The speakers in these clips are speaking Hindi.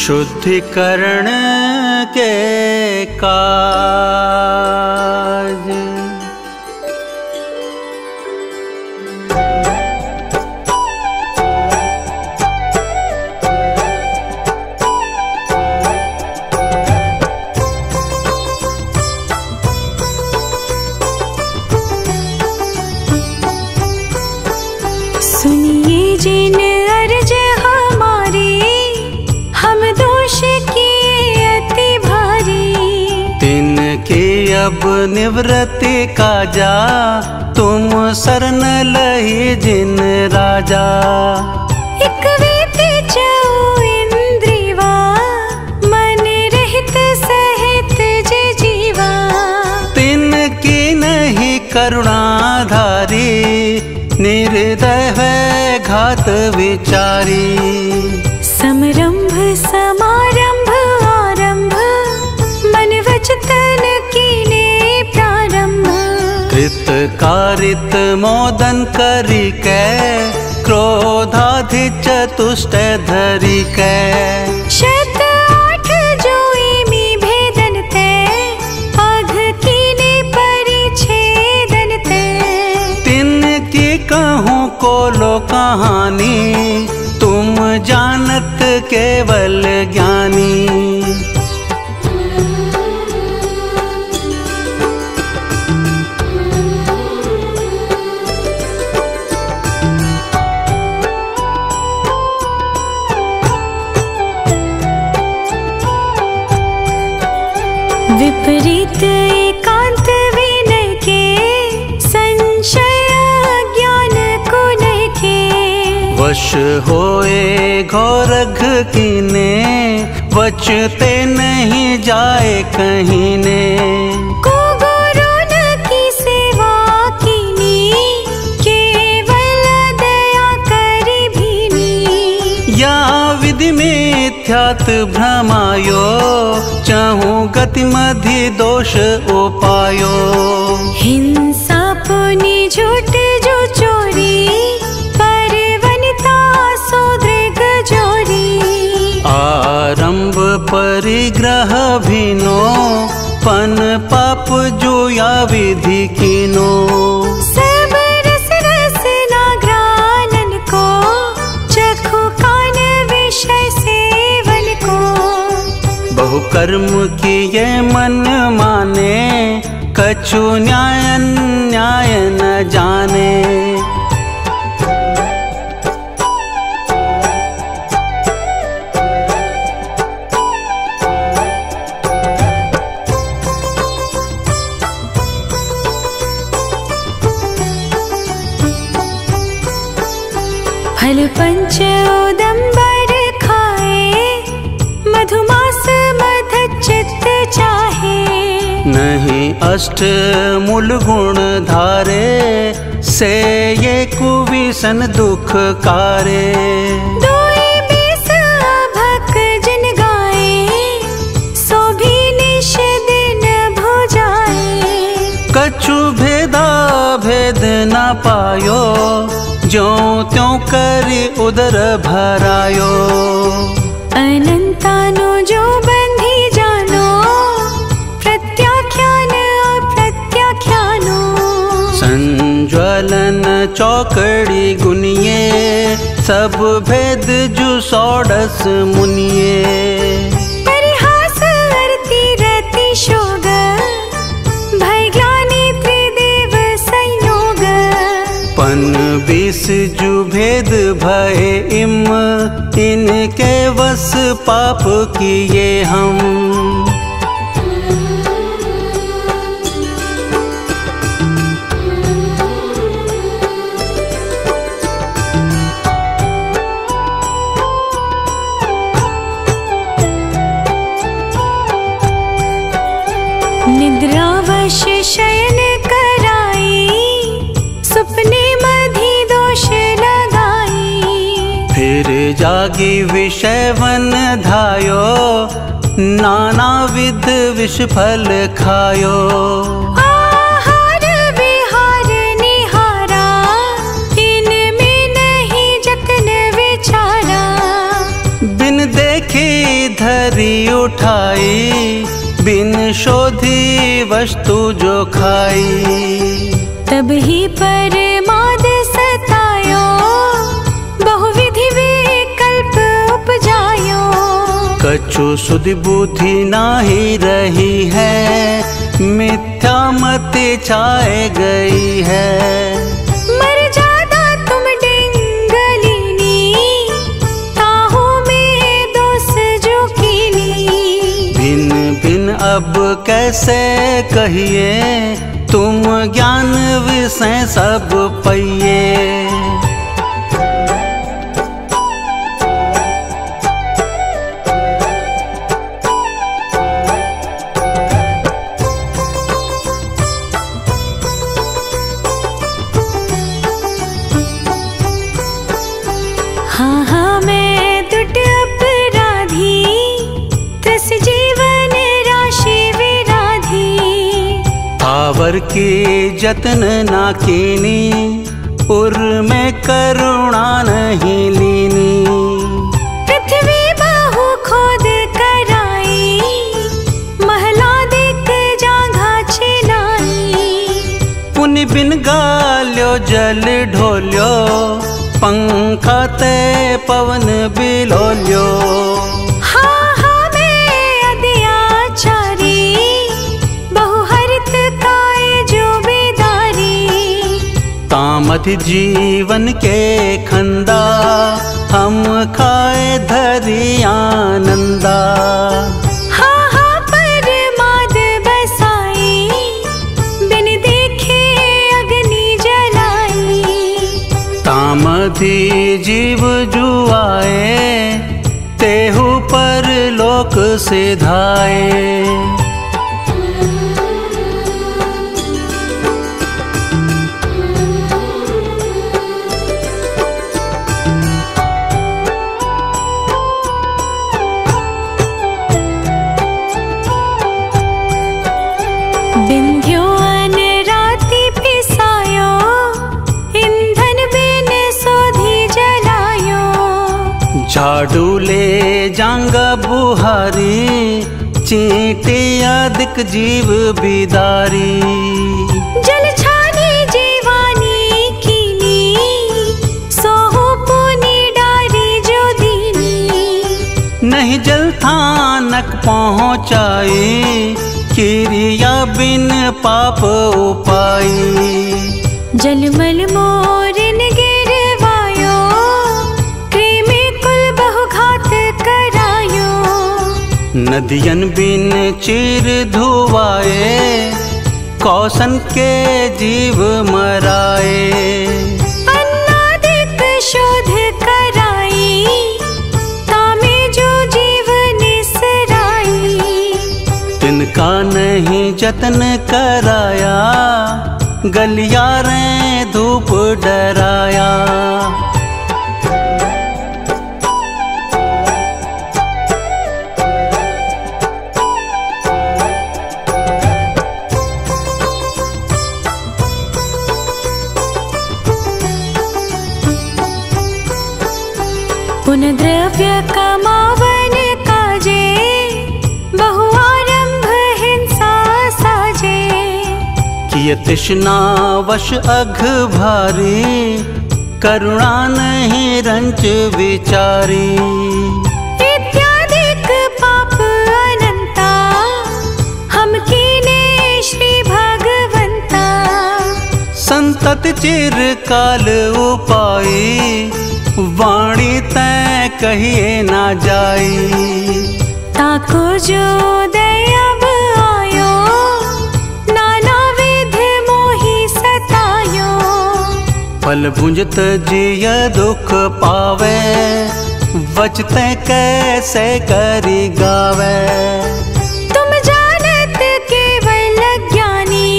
शुद्धिकरण के काज। सुनिए जिन अर्ज हमारी, हम दोष किए अति भारी। तिनकी अब निवृत्ति काजा, तुम शरण लही जिन राजा। एक वेति चऊ इंद्रिवा, मन रहित सहित जे जीवा। तिनकी नहीं करुणाधारी, निर्दय है घात विचारी। समरंभ समारंभ आरंभ, मन वचन कीने प्रारंभ। कृत कारित मोदन करी कै, क्रोधाधि चतुष्ट धरी कै। शत आठ जोईमि भेदन ते, अघ कीने परिच्छेदन ते। तिनकी कहूँ कोलो कहानी, तुम जानत केवल ज्ञानी। विपरीत एकांत विनय के, संशय ज्ञान कुनय के। वश होए घोरघ कीने, वचते नहीं जाए कहीं ने। को गुरु न की सेवा कीनी, केवल दया करी भीनी। या विधि मिथ्यात भ्रमायो, चाहूं गति मधि दोष उपायो। हिंसा पुनि झूठ जो चोरी, पर वनिता सो दृग जोरी। आरंभ परिग्रह भीनो, पन पाप जो या विधि कीनो। सब रस रसना ग्रानन को, चखु कान विषय सेवन को। बहु कर्म किए मन माने, कछु न्याय न्याय न जाने। फल पंच उदंबर खाए, मधुमास मध चित्त चाहे। नहीं अष्ट मूल गुण धारे, से ये कुविसन दुख कारे। दोई बीस अभक जिन गाए, सो भी निश दिन भुजाए। कछु भेदा भेद न पायो, ज्यों त्यों करी उदर भरायो। अनंतानो जो बंधी जानो, प्रत्याख्यान अप्रत्याख्यानो। संज्वलन चौकड़ी गुनिए, सब भेद जु षोडश मुनिए। परिहास अरति रति शोग, भय ग्लानि त्रिदेव संयोग। पन बीस जु भेद भय इम, इनके वश पाप किए हम। निद्रावश शयन कराई, सुपने मधि दोष लगाई। फिर जागी विषय वन धायो, नाना विध विष फल खायो। आहार विहार निहारा, इनमें नहीं जतन विचारा। बिन देखे धरी उठाई, बिन शोधी वस्तु जो खाई। तब ही परमाद सतायो, बहुविधि विकल्प उपजायो। कछु सुधि बुद्धि नाही रही है, मिथ्या मति छाए गई है। मर जादा तुम डिंगलिनी, ताहू में दोष जो कीनी। भिन भिन अब कैसे कहिए, तुम ज्ञान विषय सब पइए। हाँ हाँ मैं दुट अपराधी, त्रस जीवन राशि विराधी। आवर की जतन ना कीनी, उर में करुणा नहीं लीनी। पृथ्वी बहु खोद कराई, महला दिक जांघा छिलाई। पुनि बिन गाल्यो जल ढोल्यो, पंखा ते पवन बिलोल्यो। हाँ हाँ मैं अत्याचारी, बहुहरित काय जो बेदारी। तामधि जीवन के खंदा, हम खाए धरी आनंदा। हाँ हाँ परमाद बसाई, बिन देखे अग्नि जलाई। तामधि जीव जुआए, तेहु पर लोक सिधाए। बिंध्यो अन राति पिसायो, ईंधन बिन सोधी जलायो। झाड़ू ले जांगा बुहारी, चींटी अधिक जीव बिदारी। जल छानी जीवानी कीनी, सोहु पुनि डारी जो दीनी। नहीं जल थानक पहुँचाई, किरिया बिन पाप उपाई। जलमल मोरिन गिरवायो, कृमि कुल बहुघात करायो। नदियन बिन चीर धुआए, कौशन के जीव मराए। अन्नादिक शोध कराई, तामे जो जीव निसराई। तिनका नहीं जतन कराया, गलियारे धूप डराया। पुन द्रव्य कमावन काजे, बहु आरंभ हिंसा साजे। किय तृष्णा वश अघ भारी, करुणा नहीं रंच विचारी। इत्यादिक पाप अनंता, हम कीने श्री भगवंता। संतत चिर काल उपाई, वाणी तै कहिए ना जाई। ताको जो दयाब आयो, नाना विध मोहि सतायो। फल भुंजत जिय दुख पावे, वचते कैसे करी गावे। तुम जानत केवल ज्ञानी,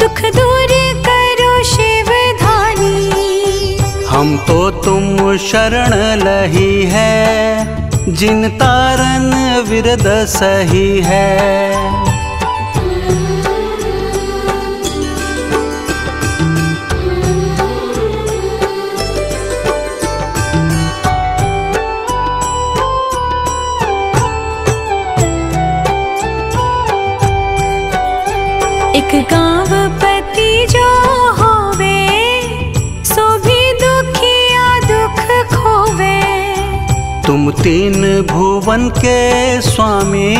दुख दूर करो शिव धानी। हम तो तुम शरण लही है, जिन तारन विरद सही है। एक गाँव पति जो होवे, सो भी दुखिया दुख खोवे। तुम तीन भुवन के स्वामी,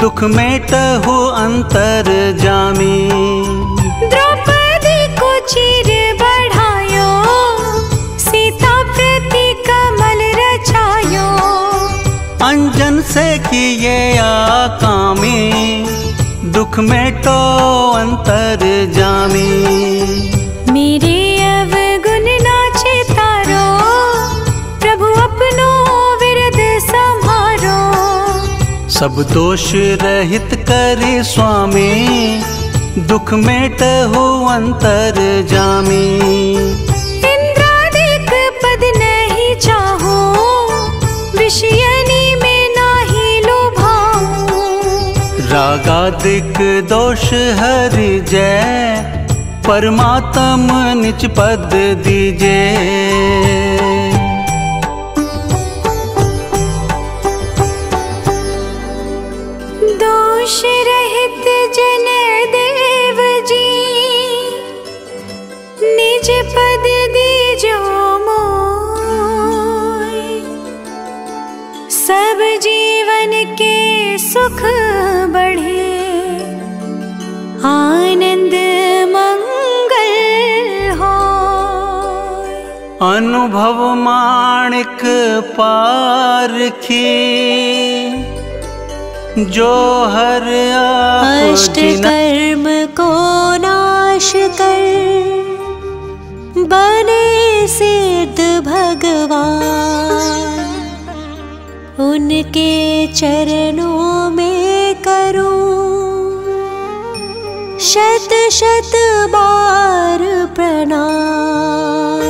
दुख मेटहु अंतर जामी। द्रौपदी को चीर बढ़ायो, सीता प्रति कमल रचायो। अंजन से किए आकामी, दुख मेटो अंतर जामी। मेरे अवगुण नाचे तारो, प्रभु अपनो विरद संहारो। सब दोष रहित करी स्वामी, दुख मेटहु अंतर जामी। इंद्रादिक पद नहीं चाहो, विषयनी में नाही लोभाऊं। रागादिक दोष हरि जय, परमात्म निज पद दीजे। दोष रहित जन देव जी, निज पद दीजो मोय। सब जीवन के सुख बढ़े, आनंद मंगल होय। अनुभव माणिक पारखी, जो हर अष्ट कर्म को नाश कर, बने सिद्ध भगवान। उनके चरणों में करूं शत शत बार प्रणाम।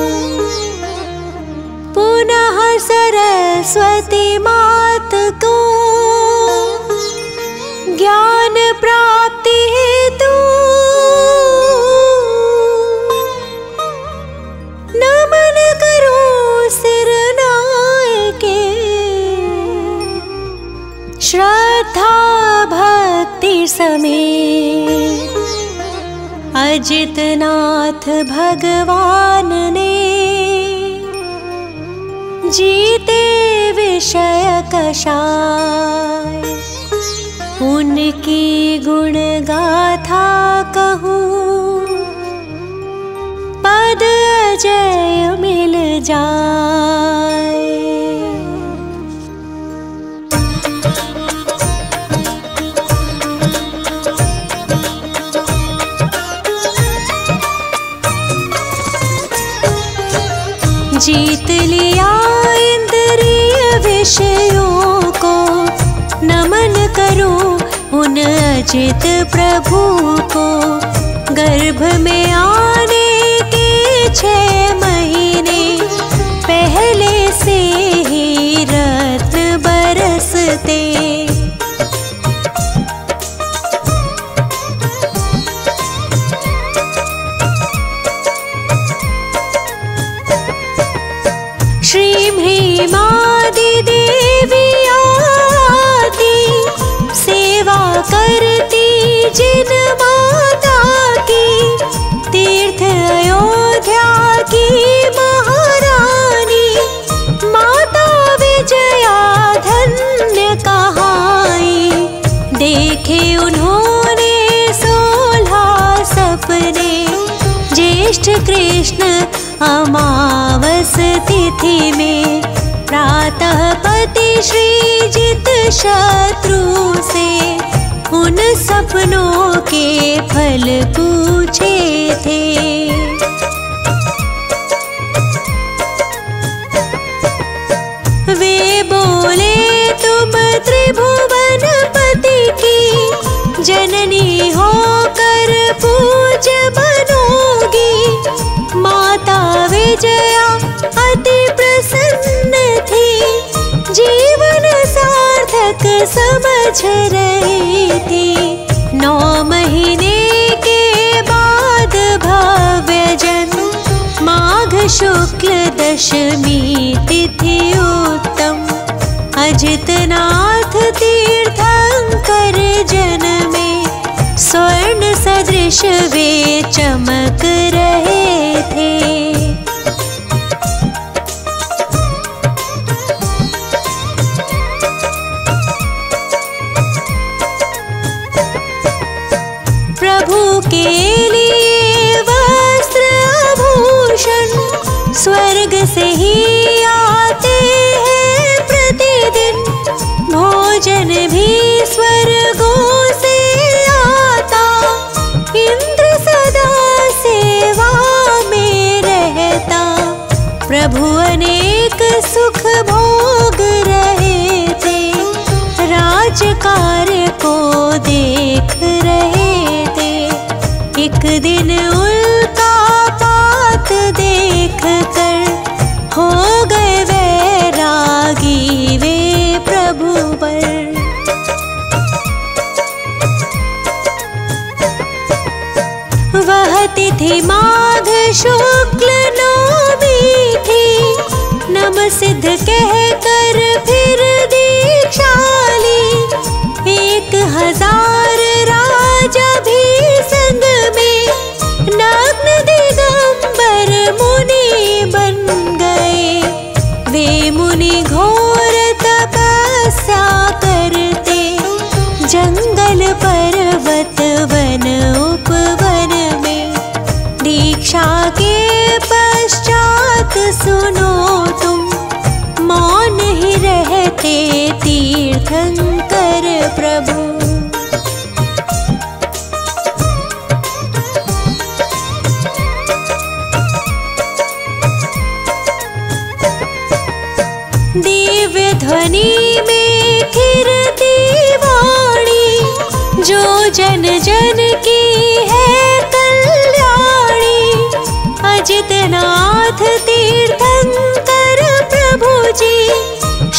पुनः सरस्वती मात को ज्ञान प्राप्ति हेतु, नमन करो सिर नायके। श्रद्धा भक्ति समेत अजितनाथ भगवान ने, जीते विषय कषाय। उनकी गुण गाथा कहूँ, पद अजय मिल जाए। जीत लिया इंद्रिय विषयों को, नमन करो उन अजित प्रभु को। गर्भ में आने के 6 महीने पहले से ही रत्न बरसते। श्री भीमादि देवी आती, सेवा करती जिन माता की। तीर्थ अयोध्या की महारानी, माता विजया धन्य कहाई। देखे उन्होंने 16 सपने, ज्येष्ठ कृष्ण अमावस तिथि में। प्रातः पति श्रीजित शत्रु से, उन सपनों के फल पूछे थे। वे बोले तुम त्रिभुवन पति की जननी होकर पूज बनोगी। माता विजया अति प्रसन्न थी, जीवन सार्थक समझ रही थी। 9 महीने के बाद भव्य जन्म, माघ शुक्ल दशमी तिथि उत्तम। अजितनाथ तीर्थंकर जन्मे, स्वर्ण शीश वे चमक रहे थे। प्रभु के लिए वस्त्र आभूषण स्वर्ग से ही आते हैं प्रतिदिन। भोजन भी स्वर्गों से आता, इंद्र सदा सेवा में रहता। प्रभु अनेक सुख भोग रहे थे, राज कार्य को देख रहे थे। एक दिन उल्का पात देख कर हो गए वैरागी वे प्रभु पर। वह तिथि माघ शुक्ल नवमी थी, नम सिद्ध कहकर फिर दीक्षा ली। 1000 राजा भी संग में नग्न दिगंबर मुनि बन गए। वे मुनि घोर तपस्या करते, जंगल पर्वत वन उपवन में। दीक्षा के पश्चात सुनो तुम, मौन ही रहते तीर्थंकर प्रभु। दिव्य ध्वनि में खिरती वाणी, जो जन जन की है कल्याणी। अजितनाथ तीर्थंकर प्रभु जी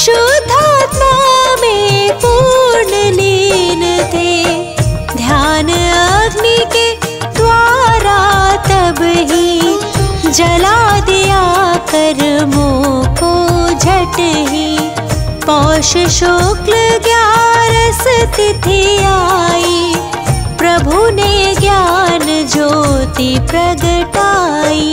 शुद्धात्मा में पूर्ण लीन थे। ध्यान अग्नि के द्वारा तब ही जला दिया कर्मों को झट ही। पौष शुक्ल 11 तिथि आई, प्रभु ने ज्ञान ज्योति प्रगटाई।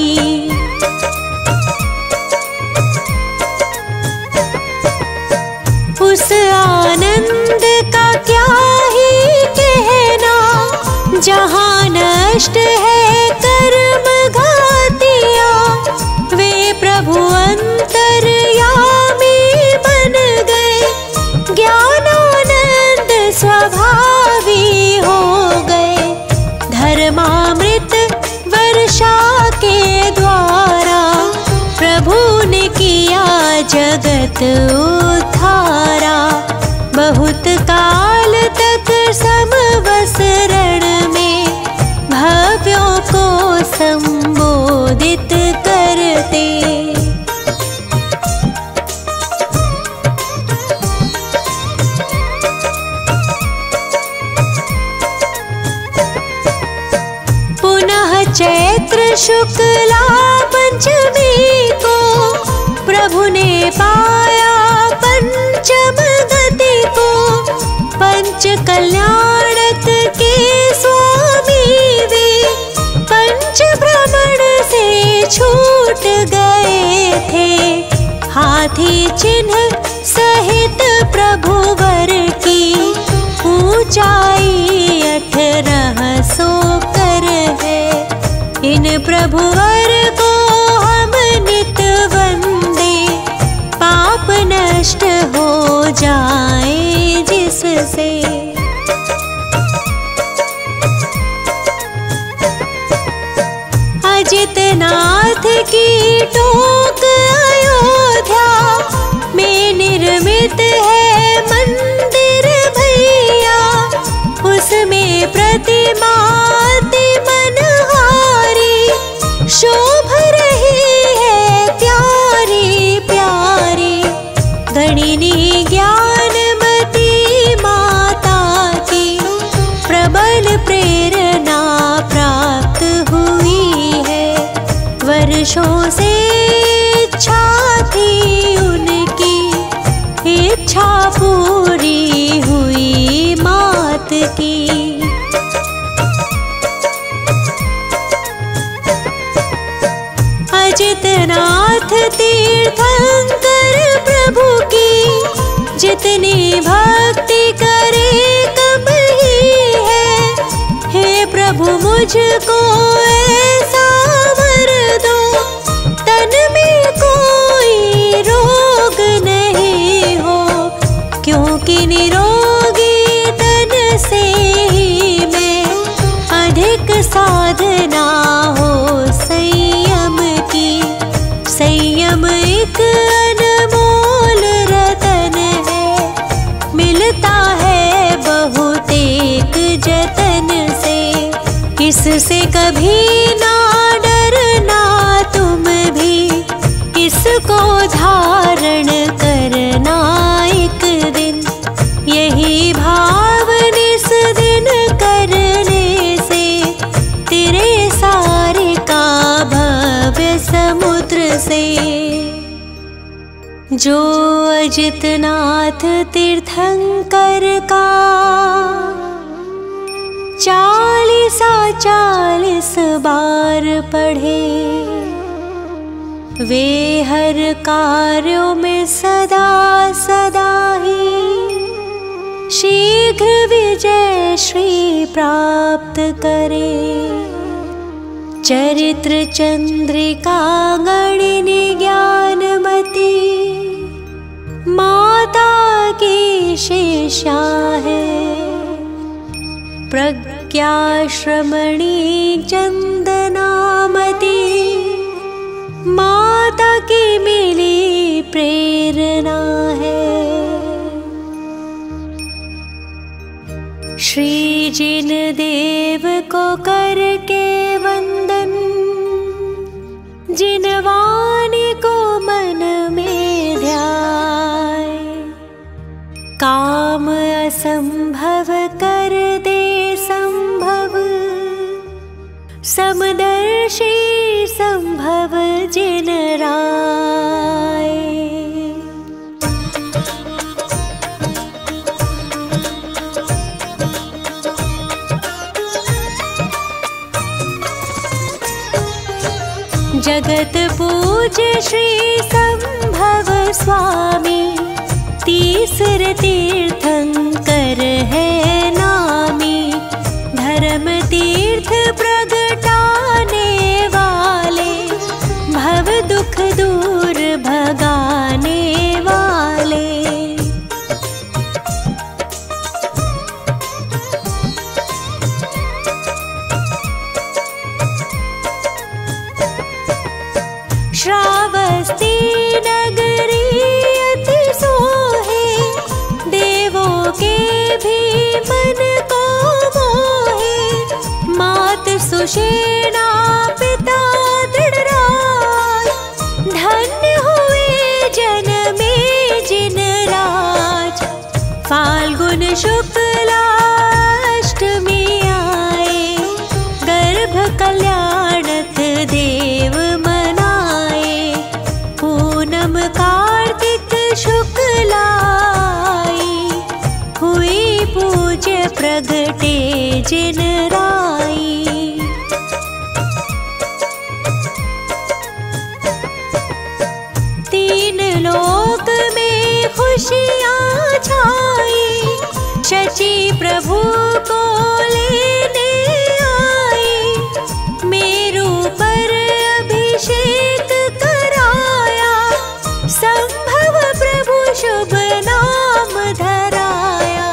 उस आनंद का क्या ही कहना, जहाँ नष्ट है कर्म घातिया। वे प्रभु अंतर्यामी बन गए, ज्ञानानंद स्वभावी हो गए। धर्मामृत वर्षा के द्वारा प्रभु ने किया जगत उद्धारा। बहुत काल तक समवसरण में भव्यों को संबोधित करते। पुनः चैत्र शुक्ला पंचमी को प्रभु ने पाया पंचम गति को। पंच कल्याणक के स्वामी वे पंच भ्रमण से छूट गए थे। हाथी चिन्ह सहित प्रभु वर की ऊंचाई 1800 कर है। इन प्रभु वर को हम नित वंदे, पाप नष्ट हो जाए जिससे। अजितनाथ की टोक अयोध्या में निर्मित है मंदिर भैया। उसमें प्रतिमा अति मनहारी, इतनी भक्ति करे कब ही है। हे प्रभु मुझको ऐसा वर दो, तन में कोई रोग नहीं हो, क्योंकि निरोगी तन से ही मैं अधिक साधना हो संयम की। संयम एक अनमोल रतन है, मिलता है बहुत एक जतन से। इससे कभी ना डरना तुम भी, इसको धारण करना एक दिन। यही भाव निस दिन करने से तेरे सारे का भव्य समुद्र से। जो अजितनाथ तीर्थंकर का 40 बार पढ़े, वे हर कार्यों में सदा सदा ही शीघ्र विजय श्री प्राप्त करे। चरित्र चंद्रिका गणिनी ज्ञानमती माता की शिष्या है। प्रज्ञा श्रमणी चंदनामती माता की मिली प्रेरणा है। श्री जिन देव को करके वंदन, जिन वाणी को मन में ध्याए, काम असंभव कर दे संभव, समदर्शी संभव जिन राय। जगत पूज्य श्री संभव स्वामी, तीसर तीर्थंकर है नामी। धर्म तीर्थ प्रगटाने वाले, भव दुख दूर भगाने वाले। श्रावस्ती नगरी अति सोहे, देवों के भी मन को मोहे। मात सुषेणा पिता दृढ़राज, धन्य हुए जन्मे जिन राज। फाल्गुन शुक्ला अष्टमी आए, गर्भ कल्याणक देव कार्तिक शुक्लाई, हुई पूज्य प्रगटे जिन राई। तीन लोक में खुशियाँ छाई, शची प्रभु को लेने आई। मेरू पर अभिषेक कराया, संभव प्रभु शुभ नाम धराया।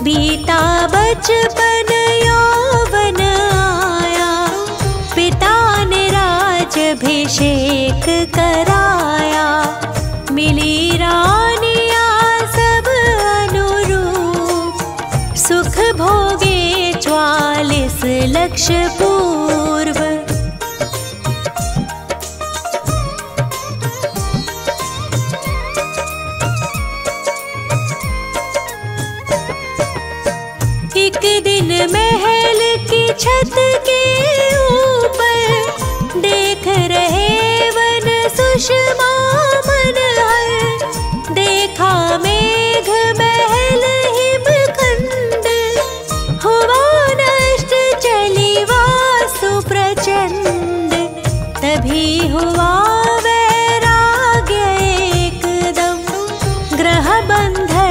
बीता बचपन यौवन आया, पिता ने राजभिषेक कराया। मिली रानिया सब अनुरूप, सुख भोगे 44 लक्ष पूर्व। एक दिन महल की छत के ऊपर, देख रहे वन सुषमा मन हर। देखा मेघ महल हिमखंड, हुआ नष्ट चली वासु प्रचंड। तभी हुआ वैराग्य एकदम, ग्रह बंधन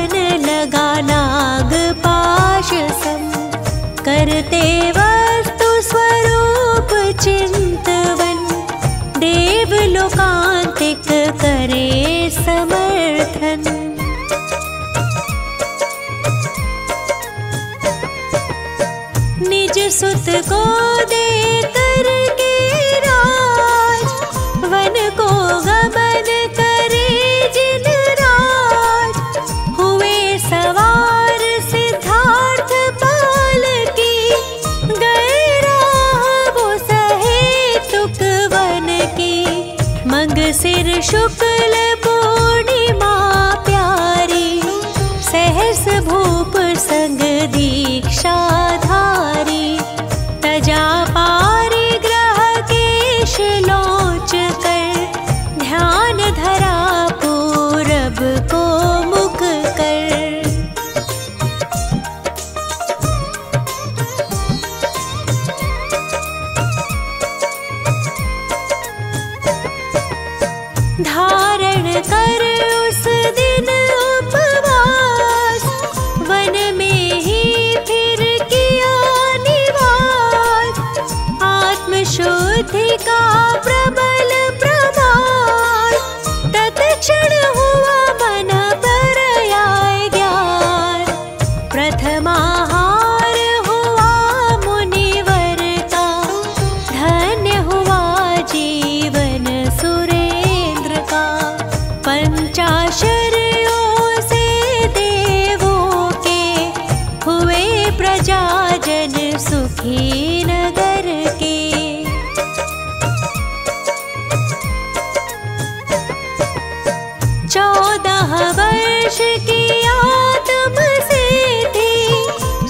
सुत को दे करके राज, वन को गमन करे जिन राज, हुए सवार सिद्धार्थ पाल की, गए राह वो सहेतुक वन की। मंगसिर शुक्ल पूर्णिमा प्यारी, सहस भूप संग दीक्षा धारी, तजा पारिग्रह केश लोच कर, ध्यान धरा पूरब को मुख कर। धारण कर उस दिन उपवास, वन में ही फिर किया निवास, आत्मशुद्धि का प्रबल प्रमाण, तत्क्षण हुआ मन पर आए ज्ञान। प्रथमाहार हुआ मुनिवर का, धन्य हुआ जीवन सुरेंद्र का। पंचाशरियों से देवों के, हुए प्रजाजन सुखी नगर के। 14 वर्ष की आत्म से थी,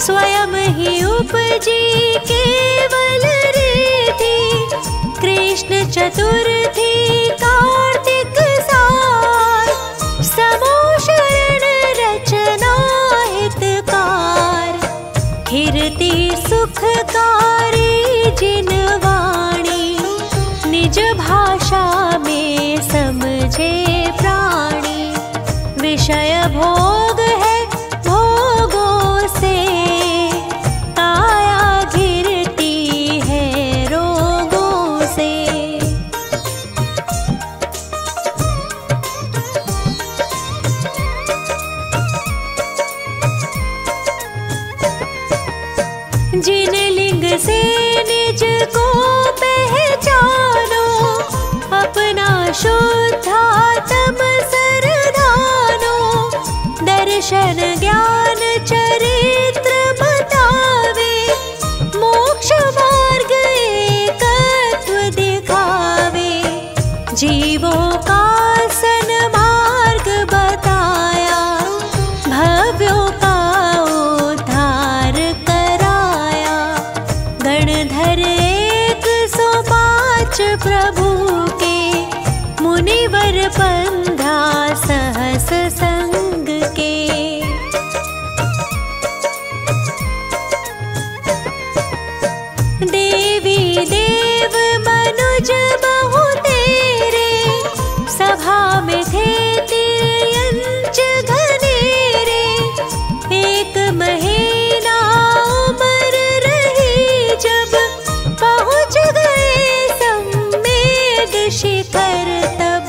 स्वयं ही उपजी केवल रीति। कृष्ण चतुर्थी कार्तिक सार, समोशरण रचना हितकार। खिरती सुखकारी जिन वाणी, निज भाषा में समझे प्राणी। विषय भोग है भोगों से, काया घिरती है रोगों से। जिन लिंग से निज को पहचानो, अपना शुद्धात्म सरधानो। दर्शन ज्ञान चरित्र बतावे, मोक्ष मार्ग एकत्व दिखावे। जीवों का सन्मार्ग बताया, भव्यों का उद्धार कराया। गणधर 105 प्रभु के, मुनिवर 15 सहस संग के। देवी देव मनुज बहु तेरे, सभा में थे तिर्यंच घनेरे। एक महीना उम्र रही जब, पहुँच गए सम्मेद शिखर तब।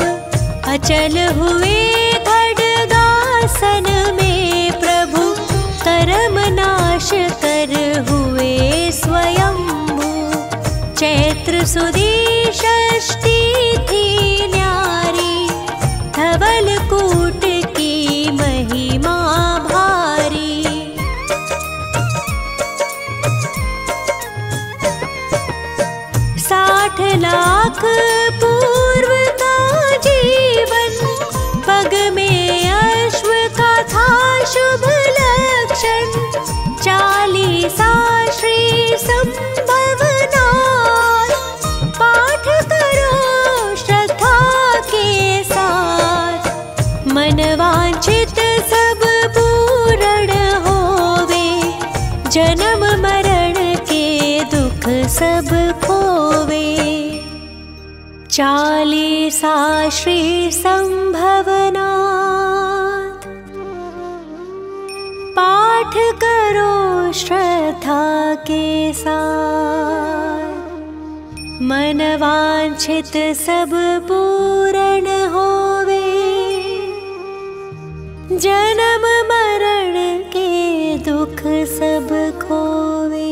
अचल हुए खड्गासन में प्रभु, कर्म नाश कर हुए स्वयंभू। चैत्र सुदी षष्ठी थी न्यारी, धवल कूट की महिमा भारी। 60 लाख पूर्व का जीवन, पग में अश्व का था शुभ लक्षण। 40 श्री संभवना, पाठ करो श्रद्धा के साथ। मन वांछित सब पूर्ण होवे, जन्म मरण के दुख सब खोवे। 40 श्री संभवना, पाठ करो श्रद्धा के साथ। मन वांछित सब पूर्ण होवे, जन्म मरण के दुख सब खोवे।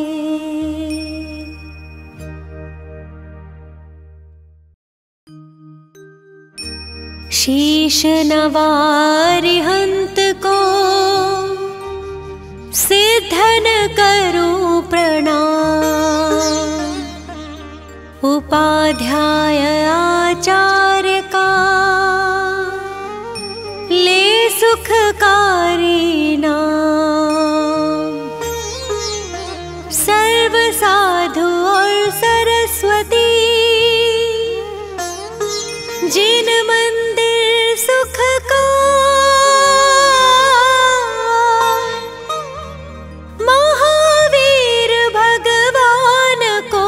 शीश नवारि हंत को सिद्धन करूं प्रणाम। उपाध्याय आचार्य का ले सुखकारी नाम। सर्व साधु और सरस्वती जिन मंदिर सुख का महावीर भगवान को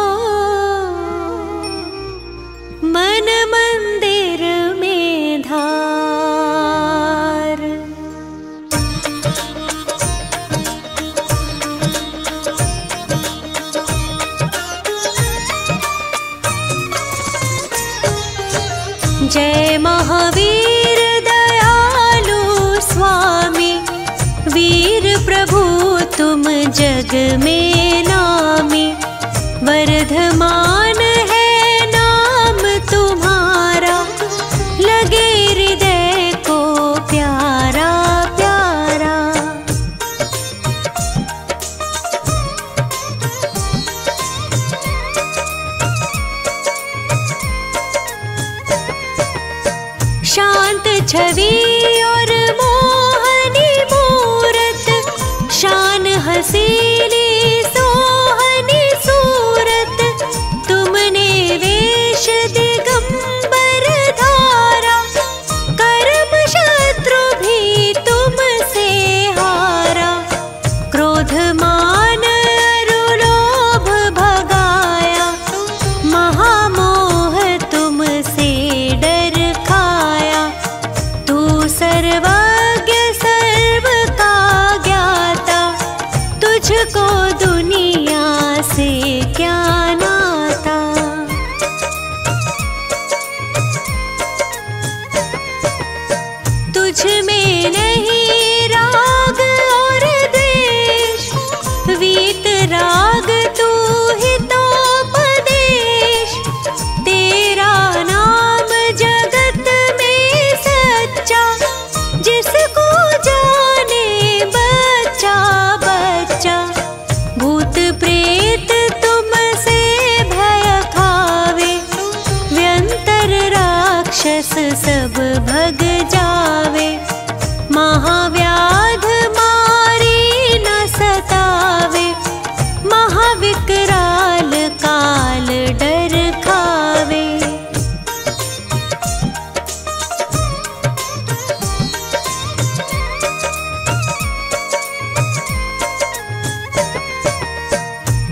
मन मंदिर में धार। जय महावीर दयालु स्वामी, वीर प्रभु तुम जग में नामी। वर्धमान है नाम तुम्हारा, लगे हृदय को प्यारा प्यारा। शांत छवि और मोहनी मूरत, शान हसीली सोहनी सूरत। तुमने वेश दिगंबर धारा, कर्म शत्रु भी तुमसे हारा। क्रोध मान लोभ भगाया, महामोह तुमसे डर खाया। तू सर्वज्ञ सर्व का ज्ञाता, तुझको दुनिया से क्या नाता। तुझ में नहीं राग और द्वेष, वीत राग तू ही तो उपदेश। तेरा नाम जगत में सच्चा, जिसको जाने बच्चा बच्चा। भूत प्रेत तुमसे भय खावे, व्यंतर राक्षस सब भग जावे। महाव्याध मारी न सतावे, महाविकराल काल डर खावे।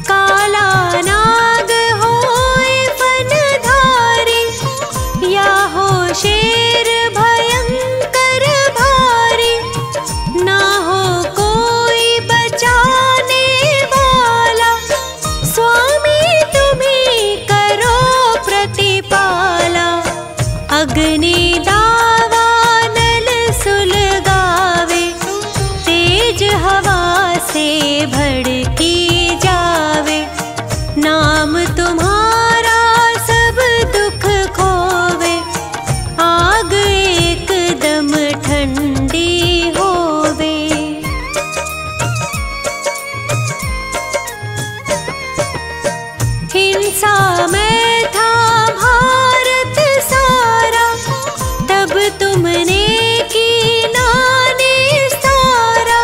काला नाग होए फनधारी, या हो शेर भयंकर भारी। ना हो कोई बचाने वाला, स्वामी तुम्ही करो प्रतिपाला। अग्नि दावा नल सुलगावे, तेज हवा से भड़की जावे। नाम तुम्हारा सब दुख खोवे, आग एकदम ठंडी होवे। हिंसा में था भारत सारा, तब तुमने की नाने सारा।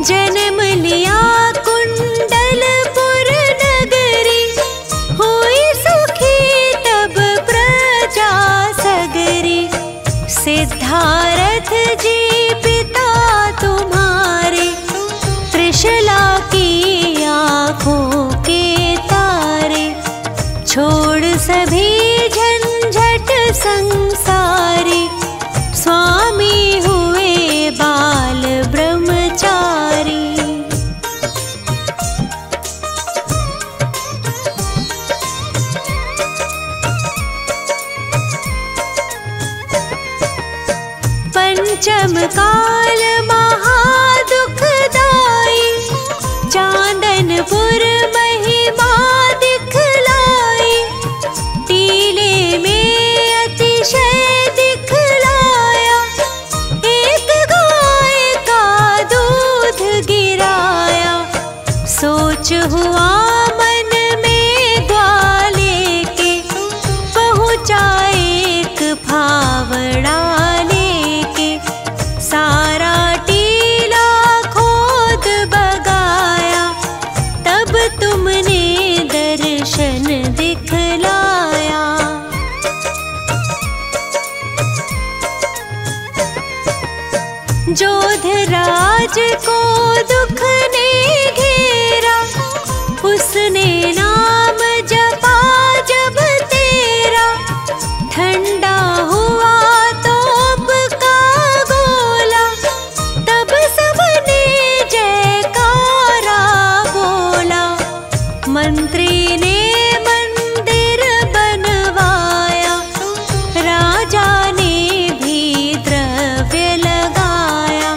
जन्म लिया कुंडलपुर नगरी, हुई सुखी तब प्रजा सगरी। सिद्धारथ जी पिता तुम्हारे, त्रिशला की आँखों के तारे। छोड़ सभी झंझट संसारी, स्वामी हुए बाल ब्रह्मचारी। हुआ मन में ग्वाले के, पहुँचा एक फावड़ा लेके। सारा टीला खोद बगाया, तब तुमने दर्शन दिखलाया। जोधराज को दुख ने घेरा, उसने नाम जपा जब तेरा। ठंडा हुआ तोप का गोला, तब सबने जयकारा बोला। मंत्री ने मंदिर बनवाया, राजा ने भी द्रव्य लगाया।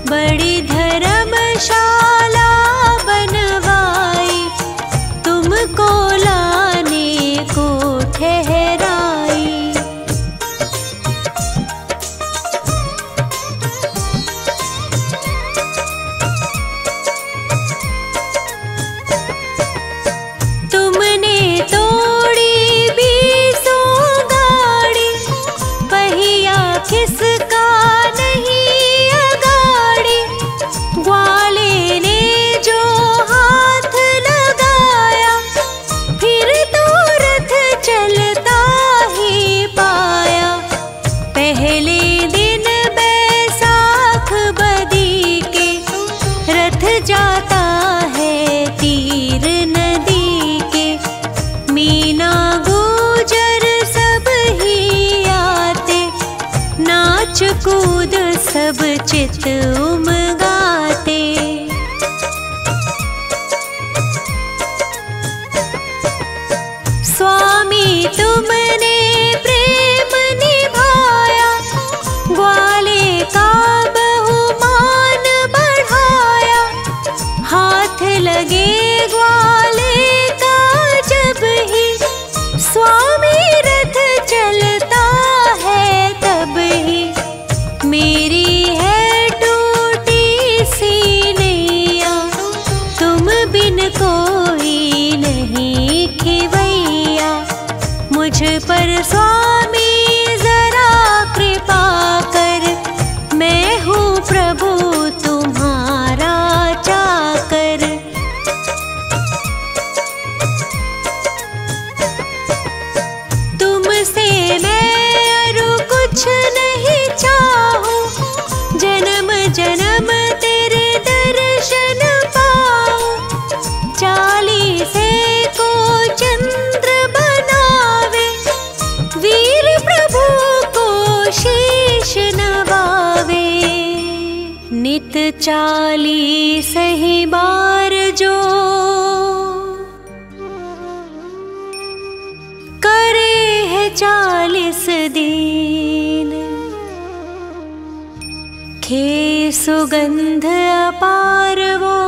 बड़ी धर्मशाला बनवाई, तुमको लाने को ठहराई। तुमने तोड़ी 20 गाड़ी, पहिया किसका नहीं अगाड़ी। ग्वाले ने जो हाथ लगाया, फिर तो रथ चलता ही पाया। पहले दिन बैसाख बदी के, रथ जाता है तीर नदी के। मीना गुजर सब ही आते, नाच कूद सब चित उमगाते। स्वामी तुमने प्रेम निभाया, ग्वाले का बहुमान बढ़ाया। हाथ लगे ग्वाले का जब ही, स्वामी रथ चलता है तब ही। मेरी है टूटी सी नैया, तुम बिन कोई नहीं खिवैया। मुझ पर स्वामी जरा कृपा कर, मैं हूँ प्रभु तुम्हारा चाकर। तुमसे मैं अरु कुछ नहीं चाहूं, जन्म जन्म तेरे दर्शन पाऊं। 40 को चंद्र बनावे, वीर प्रभु को शीश नवावे। नित 40 ही बार जो करे है 40 दिन, खे सुगंध अपार वो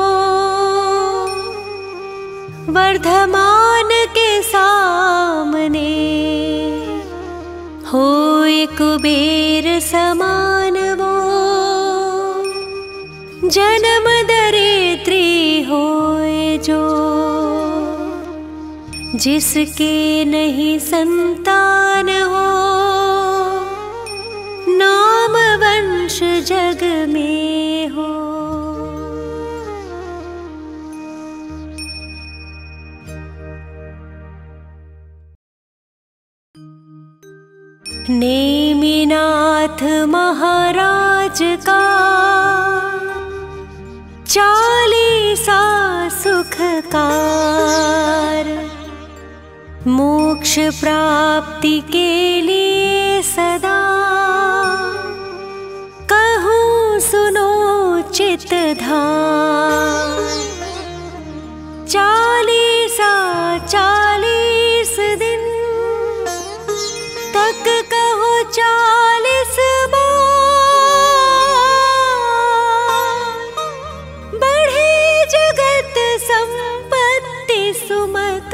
वर्धमान के सामने। होए कुबेर समान वो, जन्म दरिद्री होए जो। जिसके नहीं संतान हो, नाम वंश जग में हो। नेमिनाथ महाराज का 40 सुखकार, मोक्ष प्राप्ति के लिए सदा। कहूँ सुनो चित धाम, 40 दिन तक कहो 40 बार। बढ़े जगत संपत्ति सुमत,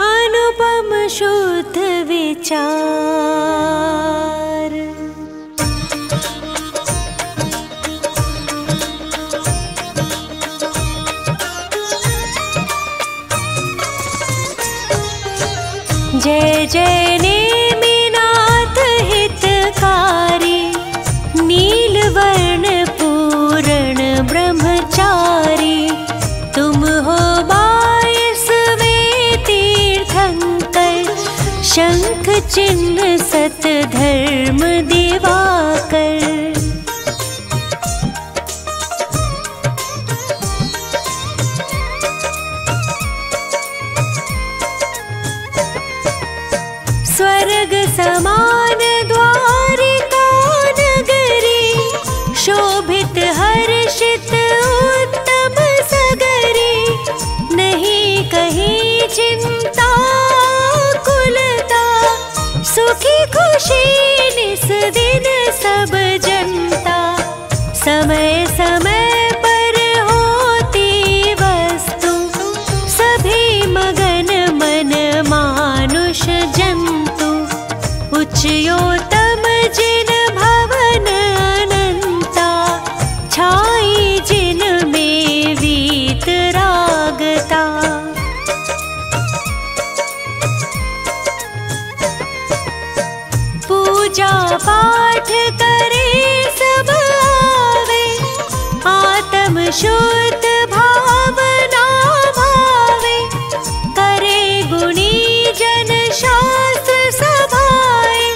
अनुपम शुद्ध विचार। ' जय नेमिनाथ हितकारी, नीलवर्ण पूरण ब्रह्मचारी। तुम हो 22वें तीर्थंकर, शंख चिन्ह सत धर्म दिवाकर। स्वर्ग समान द्वारिका नगरी, शोभित हर्षित उत्तम सगरी। नहीं कहीं चिंता कुलता, सुखी खुशी निस दिन सब जनता। समय समय पर होती वस्तु, सभी मगन मन मानुष जंतु। उच्चयोतम जिन भवन अनंता, छाई जिन में वीत रागता। पूजा पाठ करे सब आवे, आत्म शुद्ध भावना भावे। करे गुणी जन शास्त्र सभाए,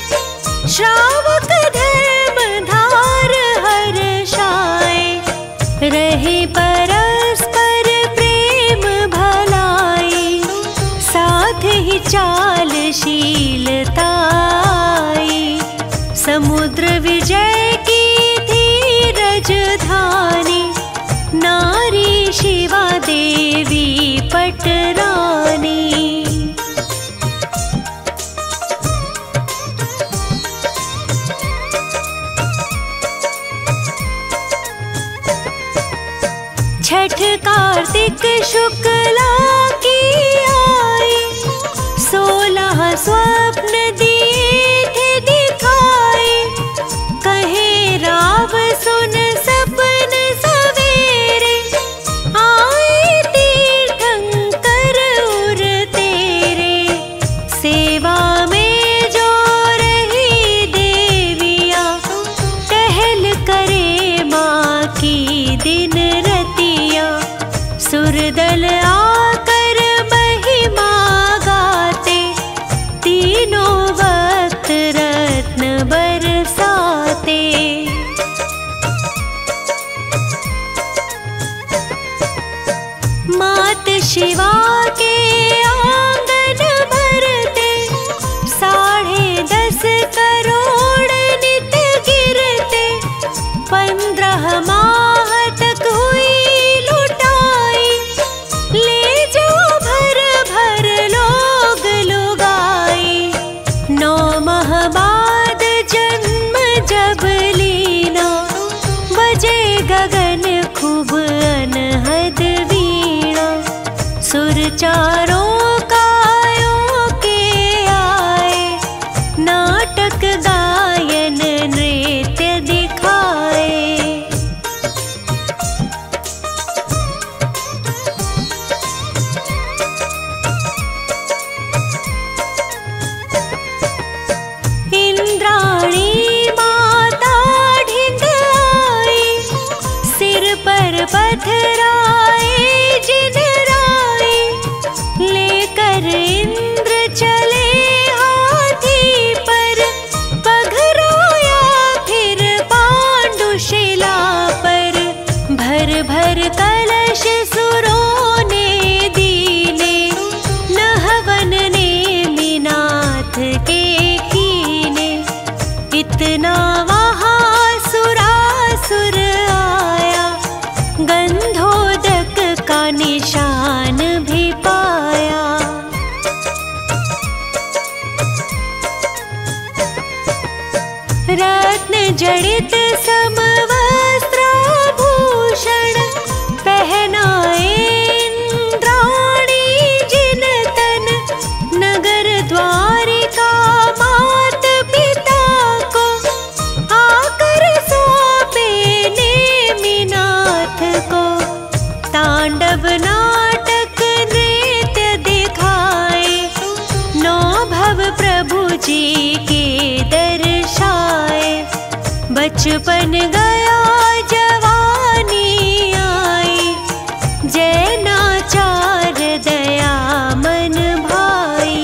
श्रावक धर्म धार हर्षाए। रहे परस्पर प्रेम भलाई, साथ ही चालशीलता। समुद्र विजय की धीरज धानी, नारी शिवा देवी पटरानी। छठ कार्तिक शुक्ला की आई, 16 स्वप्न दिए थे दिखाए। कहे राव सुन सपन सवेरे, आए तीर्थंकर उर तेरे। सेवा में जो रही देविया, टहल करे माँ की दिन रतिया। सुरदल आकर महिमा गाते, तीनों वक्त रत्न बरसाते। मात शिवा के आंगन भरते, 10.5 करोड़ नित गिरते। 15 माह तक हुई लुटाई, ले जाओ भर भर लोग लुगाई। 9 माह बाद जन्म जब लीना, बजे गगन खूब अनहद वीणा। सुर चारों कायों के आए, नाटक गायन नृत्य दिखाए। इंद्राणी माता ढिंग आई, सिर पर पथराए जिन राय। लेकर इंद्र चले हाथी पर, पघराया फिर पांडुशिला पर। भर भर कलश सुरों ने दीने, नहवन नेमिनाथ के कीने। इतना वहाँ सुरासुर आया, गंधोदक का निशान भी पाया। रत्न जड़ित समवस्त्राभूषण, पहनाए इंद्राणी जिन तन। नगर द्वारिका मात पिता को, आकर सौंपे नेमिनाथ को। तांडव नाटक नृत्य दिखाए, 9 भव बचपन गया जवानी आई, जैनाचार दया मन भाई।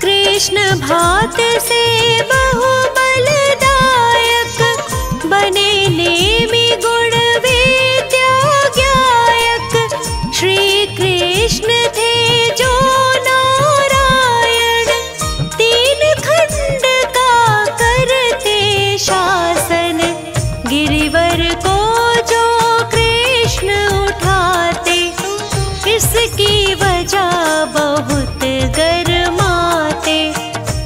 कृष्ण भात से बहु बलदायक, बने नेमि गुण विद्या ज्ञायक। श्री कृष्ण थे जो नारायण, तीन खंड का करते शासन। गिरिवर को जो कृष्ण उठाते, इसकी वजह बहुत गरमाते।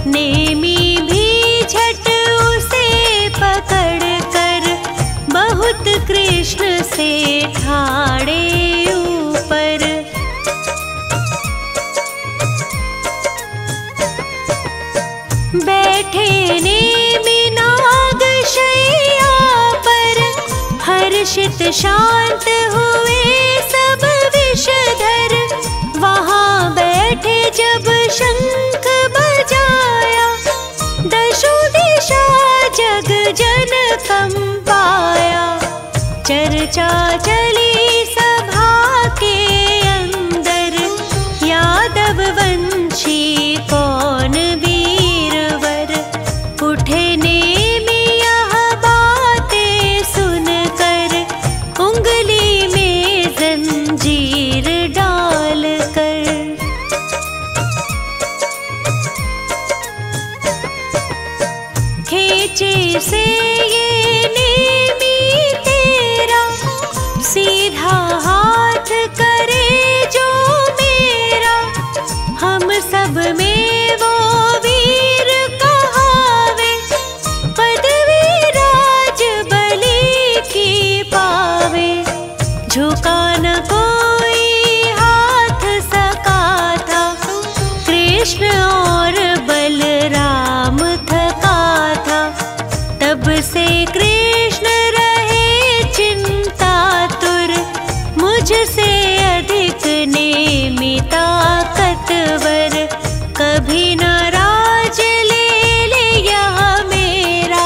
नेमी भी झट उसे पकड़ कर, बहुत कृष्ण से ठाड़े ऊपर। बैठे नेमि नाग शैया पर, हर्षित शांत हुए सब विषधर। वहाँ बैठे जब शंख बजाया, दशों दिशा जग जन कंपाया। चर्चा चली सभा के अंदर, यादव वंशी कौन वीरवर। उठे नेमि यह बातें सुनकर, उंगली में जंजीर डाल कर। खींचे से ये नेमि तेरा, सीधा हाथ करे जो मेरा। हम सब में वो वीर कहावे, पदवी राज बलि की पावे। झुका न कोई हाथ सका था, कृष्ण और बलराम थका था। तब से कृष्ण रहे चिंतातुर, मुझसे अधिक नेमि ताकतवर। कभी न राज ले यह मेरा,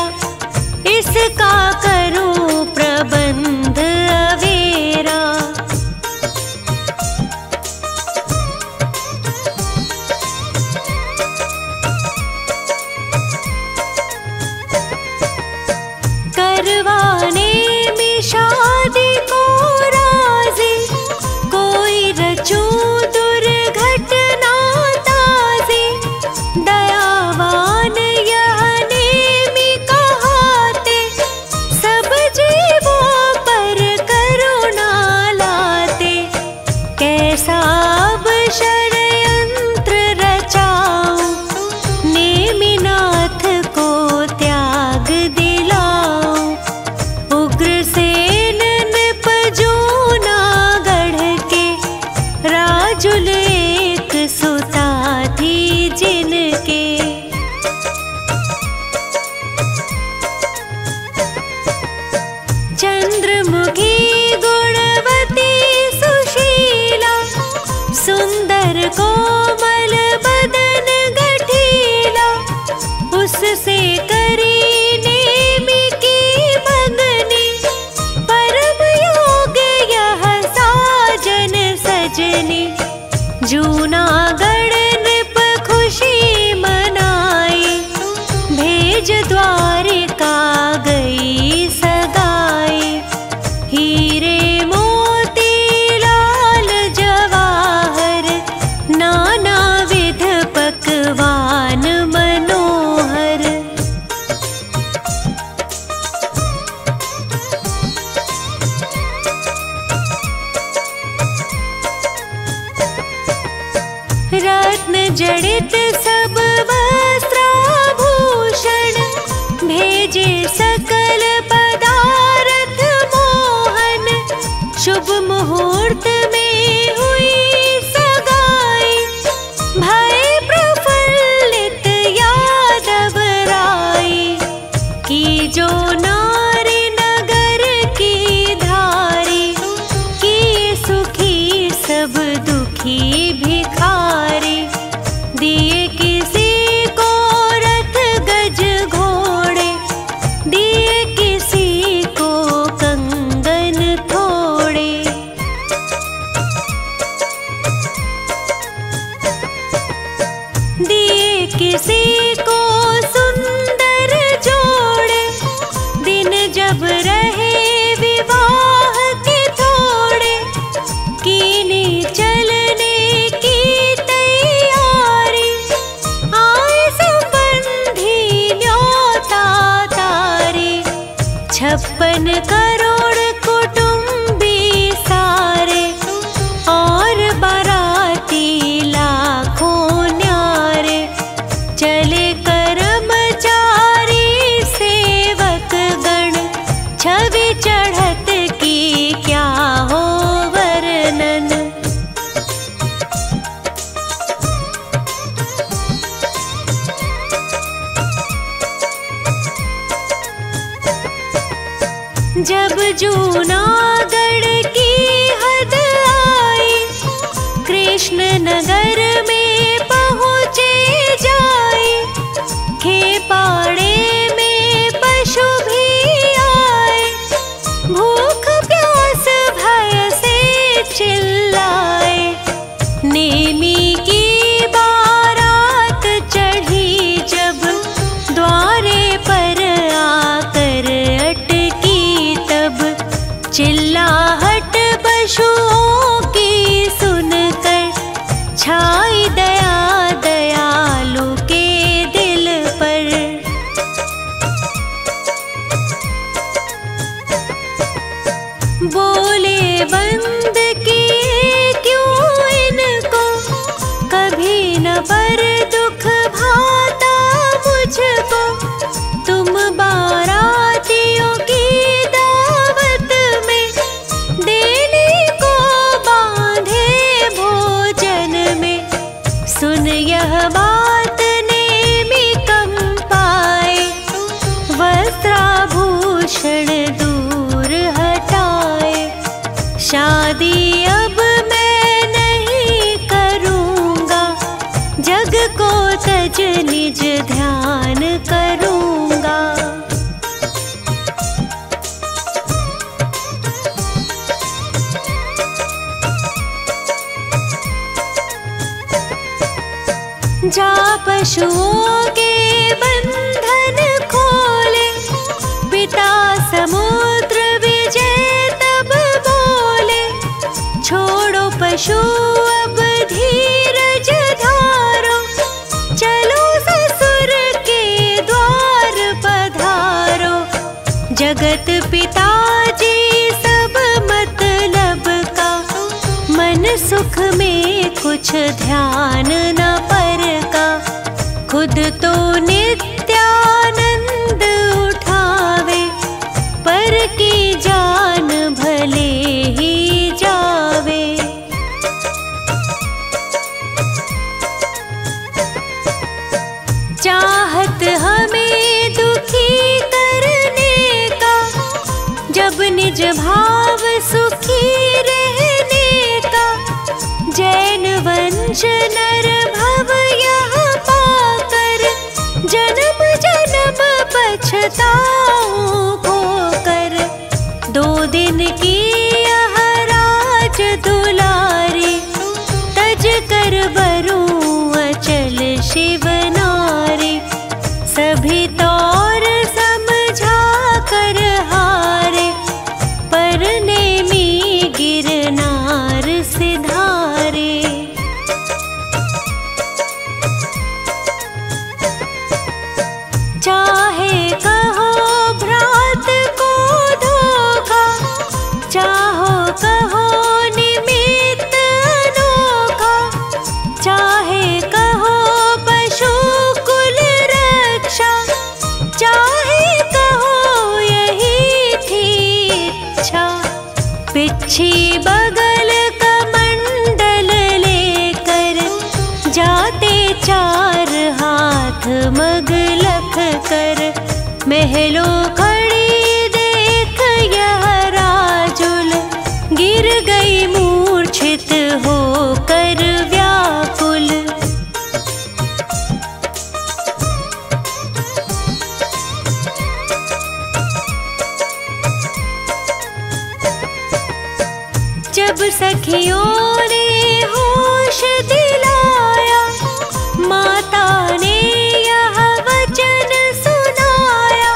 इसका करूं प्रबंध अवेरा। करवाने में शादी को राजी, कोई रचूं दुर्घटना ताजी। दयावान यह नेमि कहाते, सब जीवों पर करुणा लाते। कैसा अब षड्यंत्र रचाऊं, नेमिनाथ को त्याग दिलाऊं। उग्रसेन नृप जूनागढ़ के, राजुल एक सुता थी जिनके। चंद्रमुखी गुणवती सुशीला, सुंदर कोमल बदन गठीला। उससे करी नेमि की मंगनी, परम योग यह साजन सजनी। जूनागढ़ नृप खुशी मनाई, भेज द्वारिका गई सगाई। हीरे मोती लाल जवाहर, नाना विध पकवान मनोहर। रत्न जड़ित सब वस्त्राभूषण, भेजे सकल पदार्थ मोहन। शुभ मुहूर्त में हुई सगाई, भय प्रफुल्लित यादव राई। की जो नारी नगर की धारी, की सुख जब जूनागढ़ की हद आई, कृष्ण नगर में पहुँचे जाए। खेपाड़े में पशु भी आए, भूख प्यास भय से चिल्लाए। नेमी की बारात चढ़ी जब द्वारे पर आकर अटकी, तब चिल्लाहट पशुओं की सुनकर छाई दया दयालु के दिल पर। बोले बंद किए क्यों इनको, कभी न पर दुख भाता मुझको। तुम बारातियों की दावत में देने को बांधे भोजन में। सुन यह बात नेमी कंपाए, वस्त्राभूषण दूर हटाए। शादी अब मैं नहीं करूँगा, जग को तज निज ध्यान करूँगा। जा पशुओं के बंधन खोले, पिता समुद्र विजय तब बोले। छोड़ो पशु अब धीरज धारो, चलो ससुर के द्वार पधारो। जगत पिताजी सब मतलब का, मन सुख में कुछ ध्यान न पर का। खुद तो नित्यानंद उठावे, पर की जान भले ही जावे। चाहत हमें दुखी करने का, जब निज भाव सुखी रहने का। जैन वंश नर भव यह पाकर, जन्म जन्म पछताऊं खोकर। 2 दिन की यह राज दुलारी, तज कर बरूं अचल शिव नारी। सभी तौर समझा कर हारे, पर नेमी गिरनार सिधारे। चाहे कहो भ्रात को धोखा, चाहो कहो निमित्त अनोखा। चाहे कहो पशु कुल रक्षा, चाहे कहो यही थी इच्छा। पिछी बगल कमंडल लेकर, जाते 4 हाथ मगलख कर। महलों खड़ी देख यह राजुल, गिर गई मूर्छित होकर व्याकुल। जब सखियों ने होश दिलाया, माता ने यह वचन सुनाया।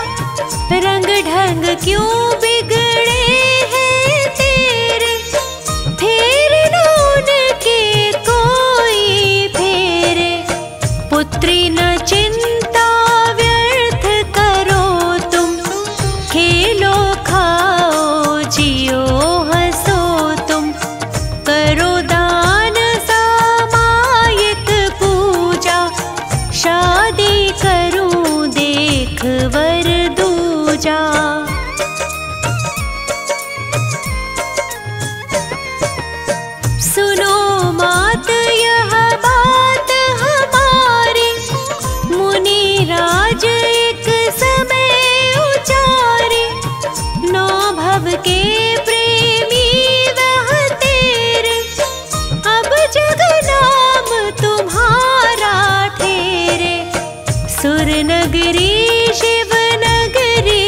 नगरी शिव नगरी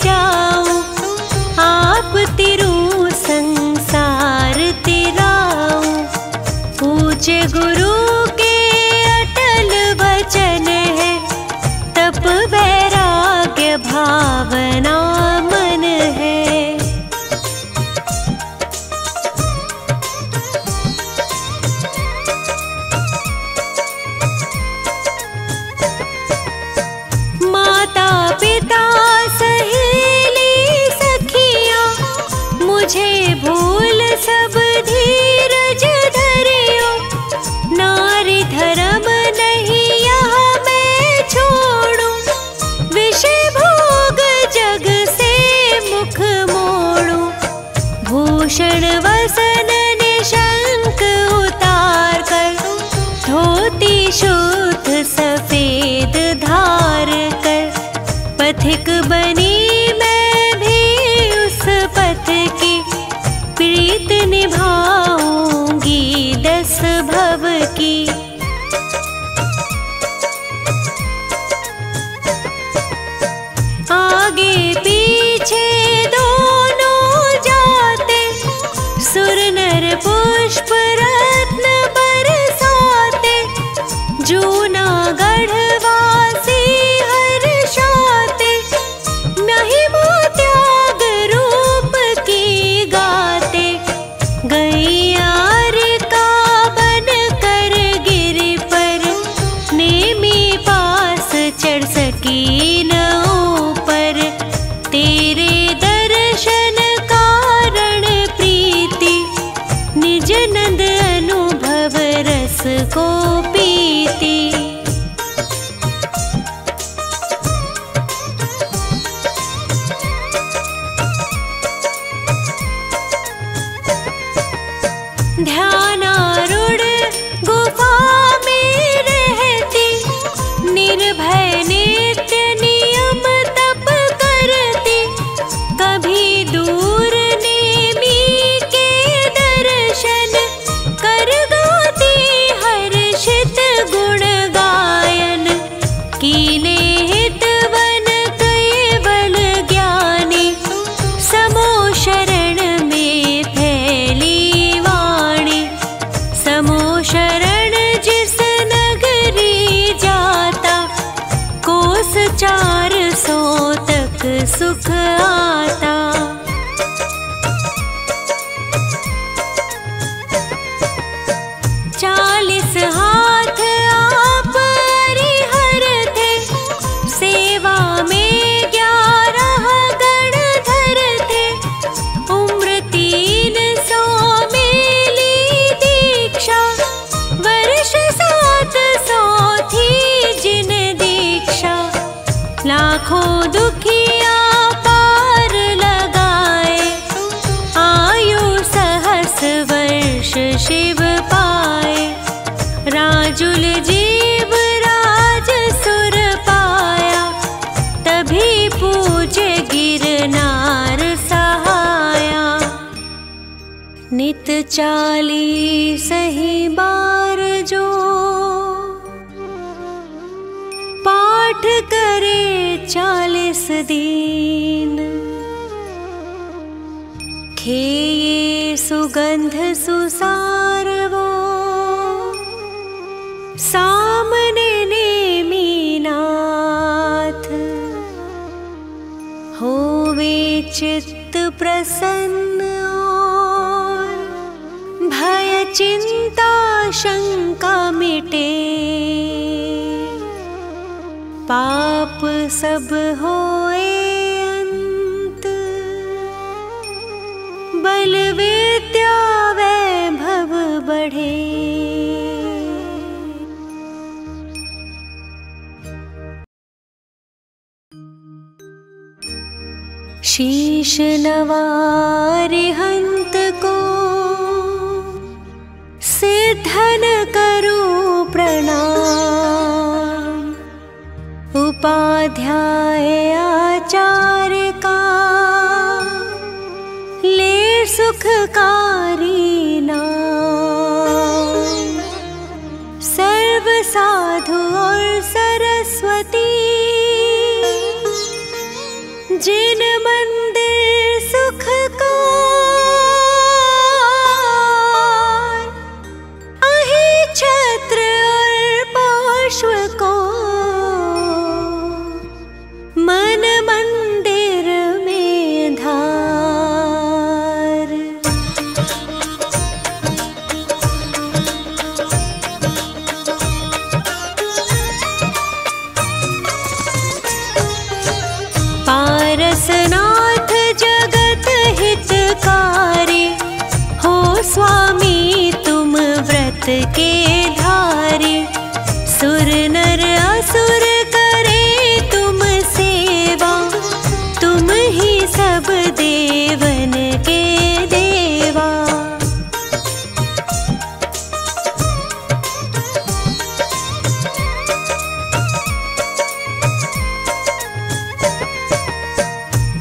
जाऊं, आप तिरु संसार तिराऊं। पूज्य गुरु के अटल वचन है, तप वैराग्य भावना मन है। माता पिता सहेली सखियां, मुझे भूल सब धीरज धरियो। नारी धर्म नहीं यहाँ मैं छोड़ूं, विषय भोग जग से मुख मोड़ूं। भूषण वसन निशंक उतार कर, धोती शुद्ध सफेद धार कर। पथिक बनी मैं भी उस पथ की, प्रीत निभाऊंगी 10 भव की। आगे पीछे दोनों जाते, सुर नर पुष्प रत्न बरसाते। जूनागढ़ वासी हर्षाते, महिमा त्याग रूप की गाते। गैयार का बन कर गिरी पर, नेमी पास चढ़ सकी न ऊपर। तेरे दर्शन कारण प्रीति, निज नंद अनुभव रस को पीती। ध्यानारूढ़ गुफा में रहती, निर्भय नित्य नियम तप करती। कभी दूर नेमी के दर्शन, कर गाती हर्षित गुण गायन। कीने हितवन केवल ज्ञानी, समो शरण में फैली वाणी। समो शरण जिस नगरी जाता, कोस 400 तक सुख आता। चालीस हाथ आप हरिहर थे, सेवा में 11 गणधर थे। उम्र 300 में ली दीक्षा, वर्ष 700 थी जिन दीक्षा। लाखों दुखिया पार लगाए, आयु सहस वर्ष शिव पाए। राजुल जीव राज सुर पाया, तभी पूजे गिरनार सहाया। नित 40 ही बार जो, पाठ करे 40 दिन। खेये सुगंध सुसार वो, सामने नेमी नाथ। होवे चित्त प्रसन्न और, भय चिंता शंका मिटे। पाप सब होए अंत, बल विद्या वैभव बढ़े। शीश नवारिहंत को, सिद्धन करूं प्रणाम। उपाध्याय आचार्य का, ले सुखकारी नाम। सर्व साधु और सरस्वती, जिन मंदिर सुख का अहि छत्र और पार्श्व को मन मंदिर में धार। पारसनाथ जगत हितकारी हो स्वामी तुम व्रत के धारी। सुर नर असुर करे तुम सेवा तुम ही सब देवन के देवा।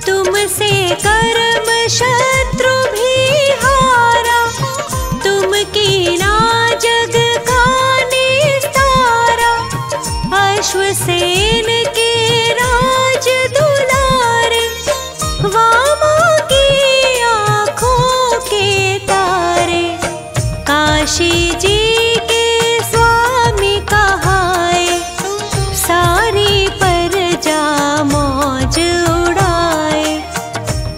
तुमसे कर्म शत्रु भी हारा तुम कीना जग का निस्तारा। अश्वसेन के राज दुलारे वामा की आँखों के तारे। काशी जी के स्वामी कहाए सारी प्रजा मौज उड़ाए।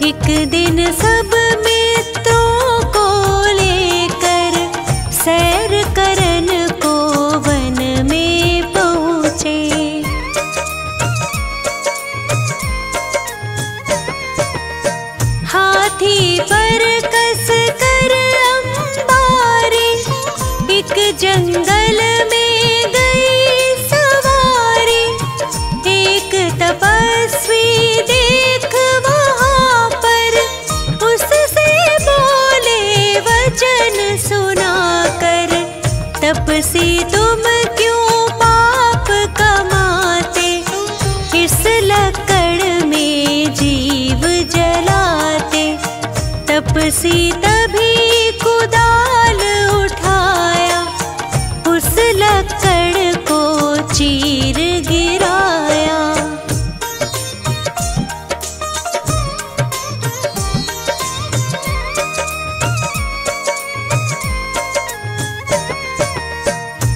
एक दिन सब मित्रों को लेकर सैर करन को वन में पहुँचे। हाथी पर कस कर अंबारी एक जंगल में गई सवारी। एक तपस्वी देख वहाँ पर उससे बोले वचन सुनाकर। तपसी तुम क्यों पाप कमाते इस लकड़ में जीव जलाते। तपसी तभी कुदाल उठाया उस लकड़ को चीर गिराया।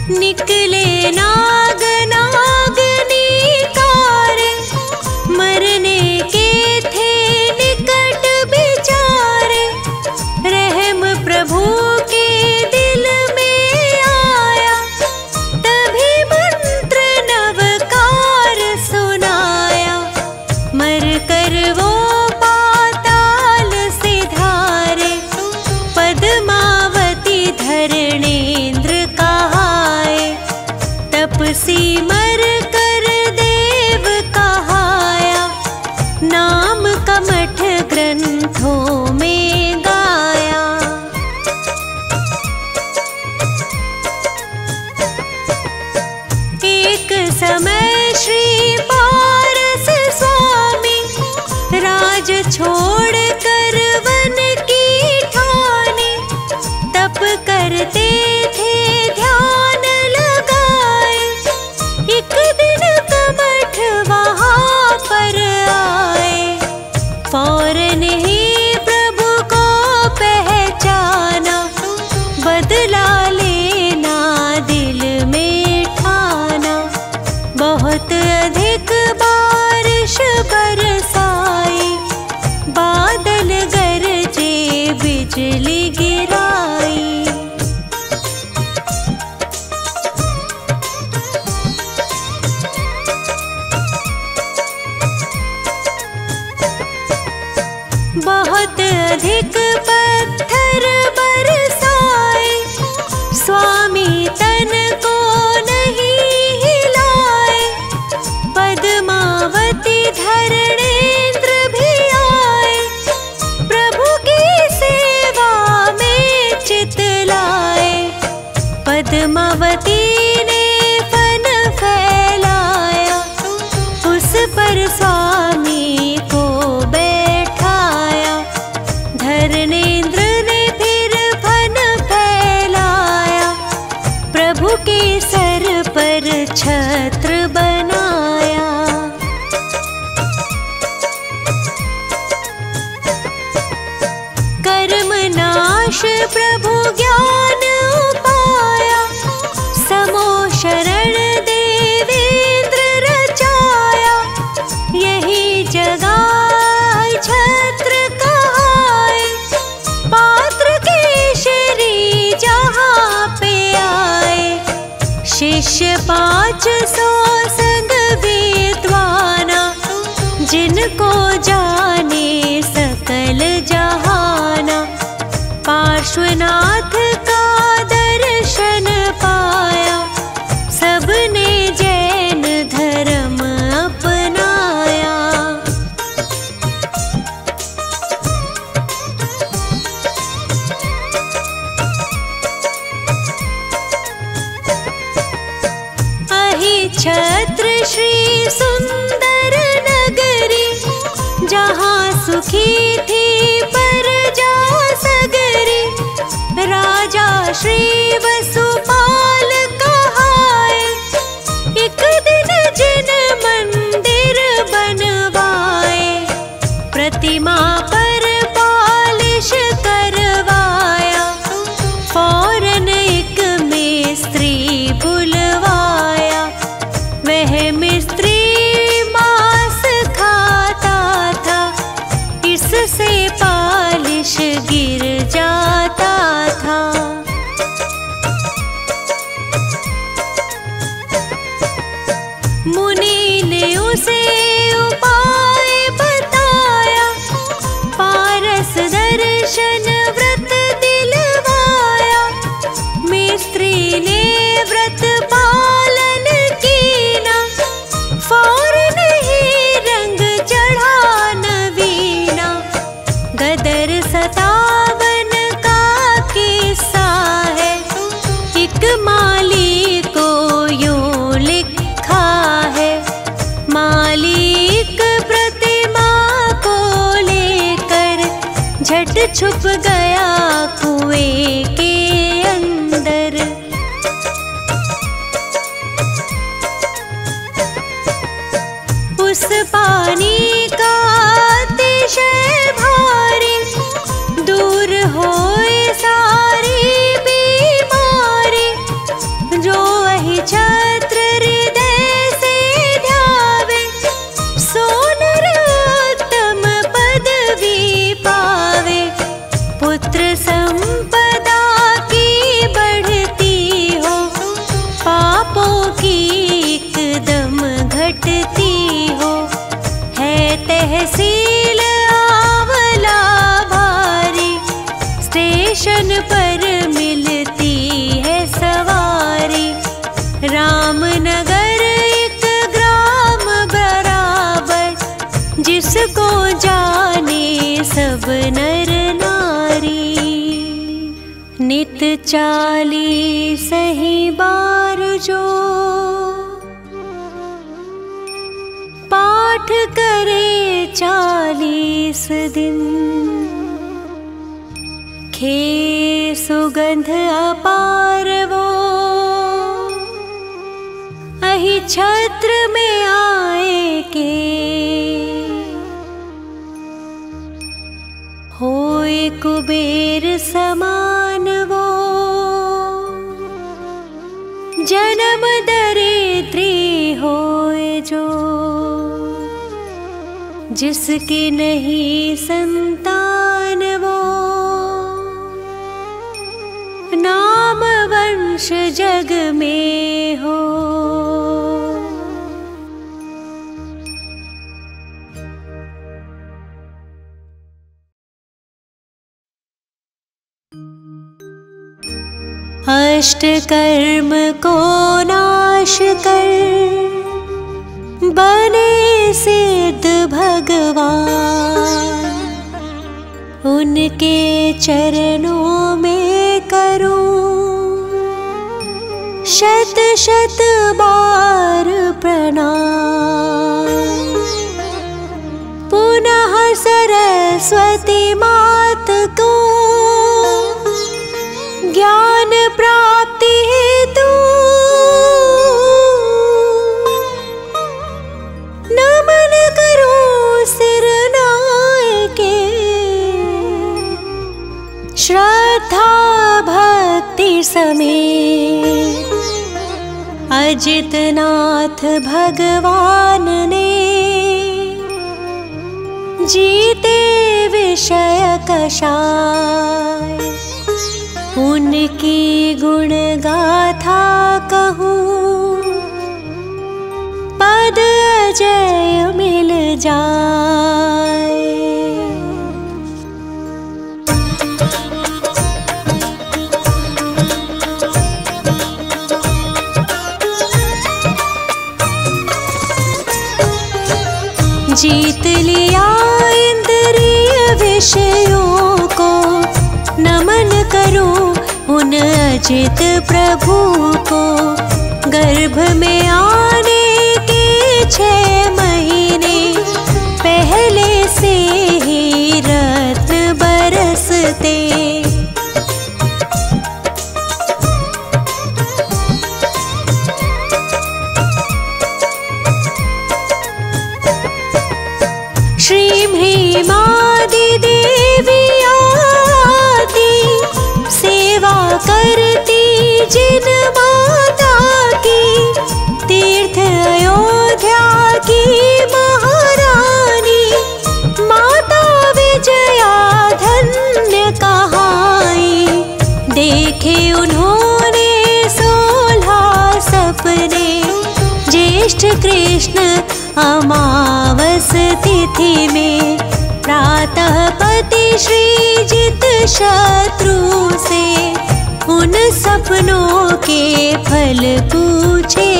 निकले नाग नागनी कारे मरने के थे निकट बिचारे। रहम प्रभु के दिल में आया तभी मंत्र नवकार सुनाया। मर कर वो पाताल सिधारे पद्मावती धरणेन्द्र कहाए। तपसी मर कर देव कहाया नाम कमठ ग्रंथों में गाया। एक समय श्री पारस स्वामी राज छोड़ कर वन की ठानी। तप करते थे ध्यान लगाए एक दिन कमठ वहाँ पर आए। फौरन ही प्रभु को पहचाना बदला लेना दिल में ठाना। बहुत अधिक बारिश बरसाई बादल गरजे बिजली गिराई। बहुत अधिक पत्थर बरसाए स्वामी तन को नहीं हिलाए। पद्मावती धरणेन्द्र भी आए प्रभु की सेवा में चित लाए। पद्मावती ने फन फैलाया उस पर स्वामी को बैठाया। धरणेन्द्र ने फिर फन फैलाया प्रभु के सर पर छत्र बनाया। शिष्य 500 संग विद्वाना, जिनको जाने सकल जहाना। पार्श्वनाथ का दर्शन पाया, सबने जैन धर्म अपनाया। अहिछत्र श्री सुंदर नगरी, जहाँ सुखी थी प्रजा सगरी। राजा श्री वसुपाल कहाए, एक दिन जिन मंदिर बनवाए। प्रतिमा पर पालिश करवाया, फौरन एक मिस्त्री बुलवाया। वह मिस्त्री मांस खाता था, इससे पालिश गिर जाता था। मुनि ने उसे उपाय बताया, पारस दर्शन व्रत दिलवाया। मिस्त्री ने व्रत पालन कीना, फौरन ही रंग चढ़ा नवीना। गदर 57 का किस्सा है, एक माली को यूं लिखा है। मालिक प्रतिमा को लेकर झट छुप गया कुएं के अंदर। उस पानी का अतिशय भारी, दूर होए सारी बीमारी। जो अहिछत्र हृदय से ध्यावे, सो नर उत्तम पदवी पावे। पुत्र संपदा की बढ़ती हो, पापों की एकदम घटती हो। है तहसील आंवला भारी, स्टेशन पर मिलती है सवारी। रामनगर एक ग्राम बराबर, जिसको जाने सब नर नारी। नित 40 ही बार जो पाठ करे 40 दिन। खे सुगंध अपार वो, अहिछत्र में आए के। होए कुबेर समान वो, जन्म दरिद्री होए जो। जिसकी नहीं संतान वो, नाम वंश जग में हो। अष्ट कर्म को नाश कर, बने सिद्ध भगवान। उनके चरणों में करूं शत शत बार प्रणाम। पुनः सरस्वती मात को ज्ञान प्राप्ति हेतु नमन करो सिर नायके। श्रद्धा भक्ति समेत अजितनाथ भगवान ने जीते विषय कषाय। उनकी गुण गाथा कहूँ जाए। जीत लिया इंद्रिय विषयों को, नमन करूं उन अजित प्रभु को। गर्भ में आने के 6 महीने पहले से ही रत्न बरसते। श्री ह्रीमादि देवी आती, सेवा करती जिन माता की। तीर्थ अयोध्या की महारानी, माता विजया धन्य कहाई। देखे उन्होंने 16 सपने, ज्येष्ठ कृष्ण अमावस तिथि में। प्रातः पति श्रीजित शत्रु से, उन सपनों के फल पूछे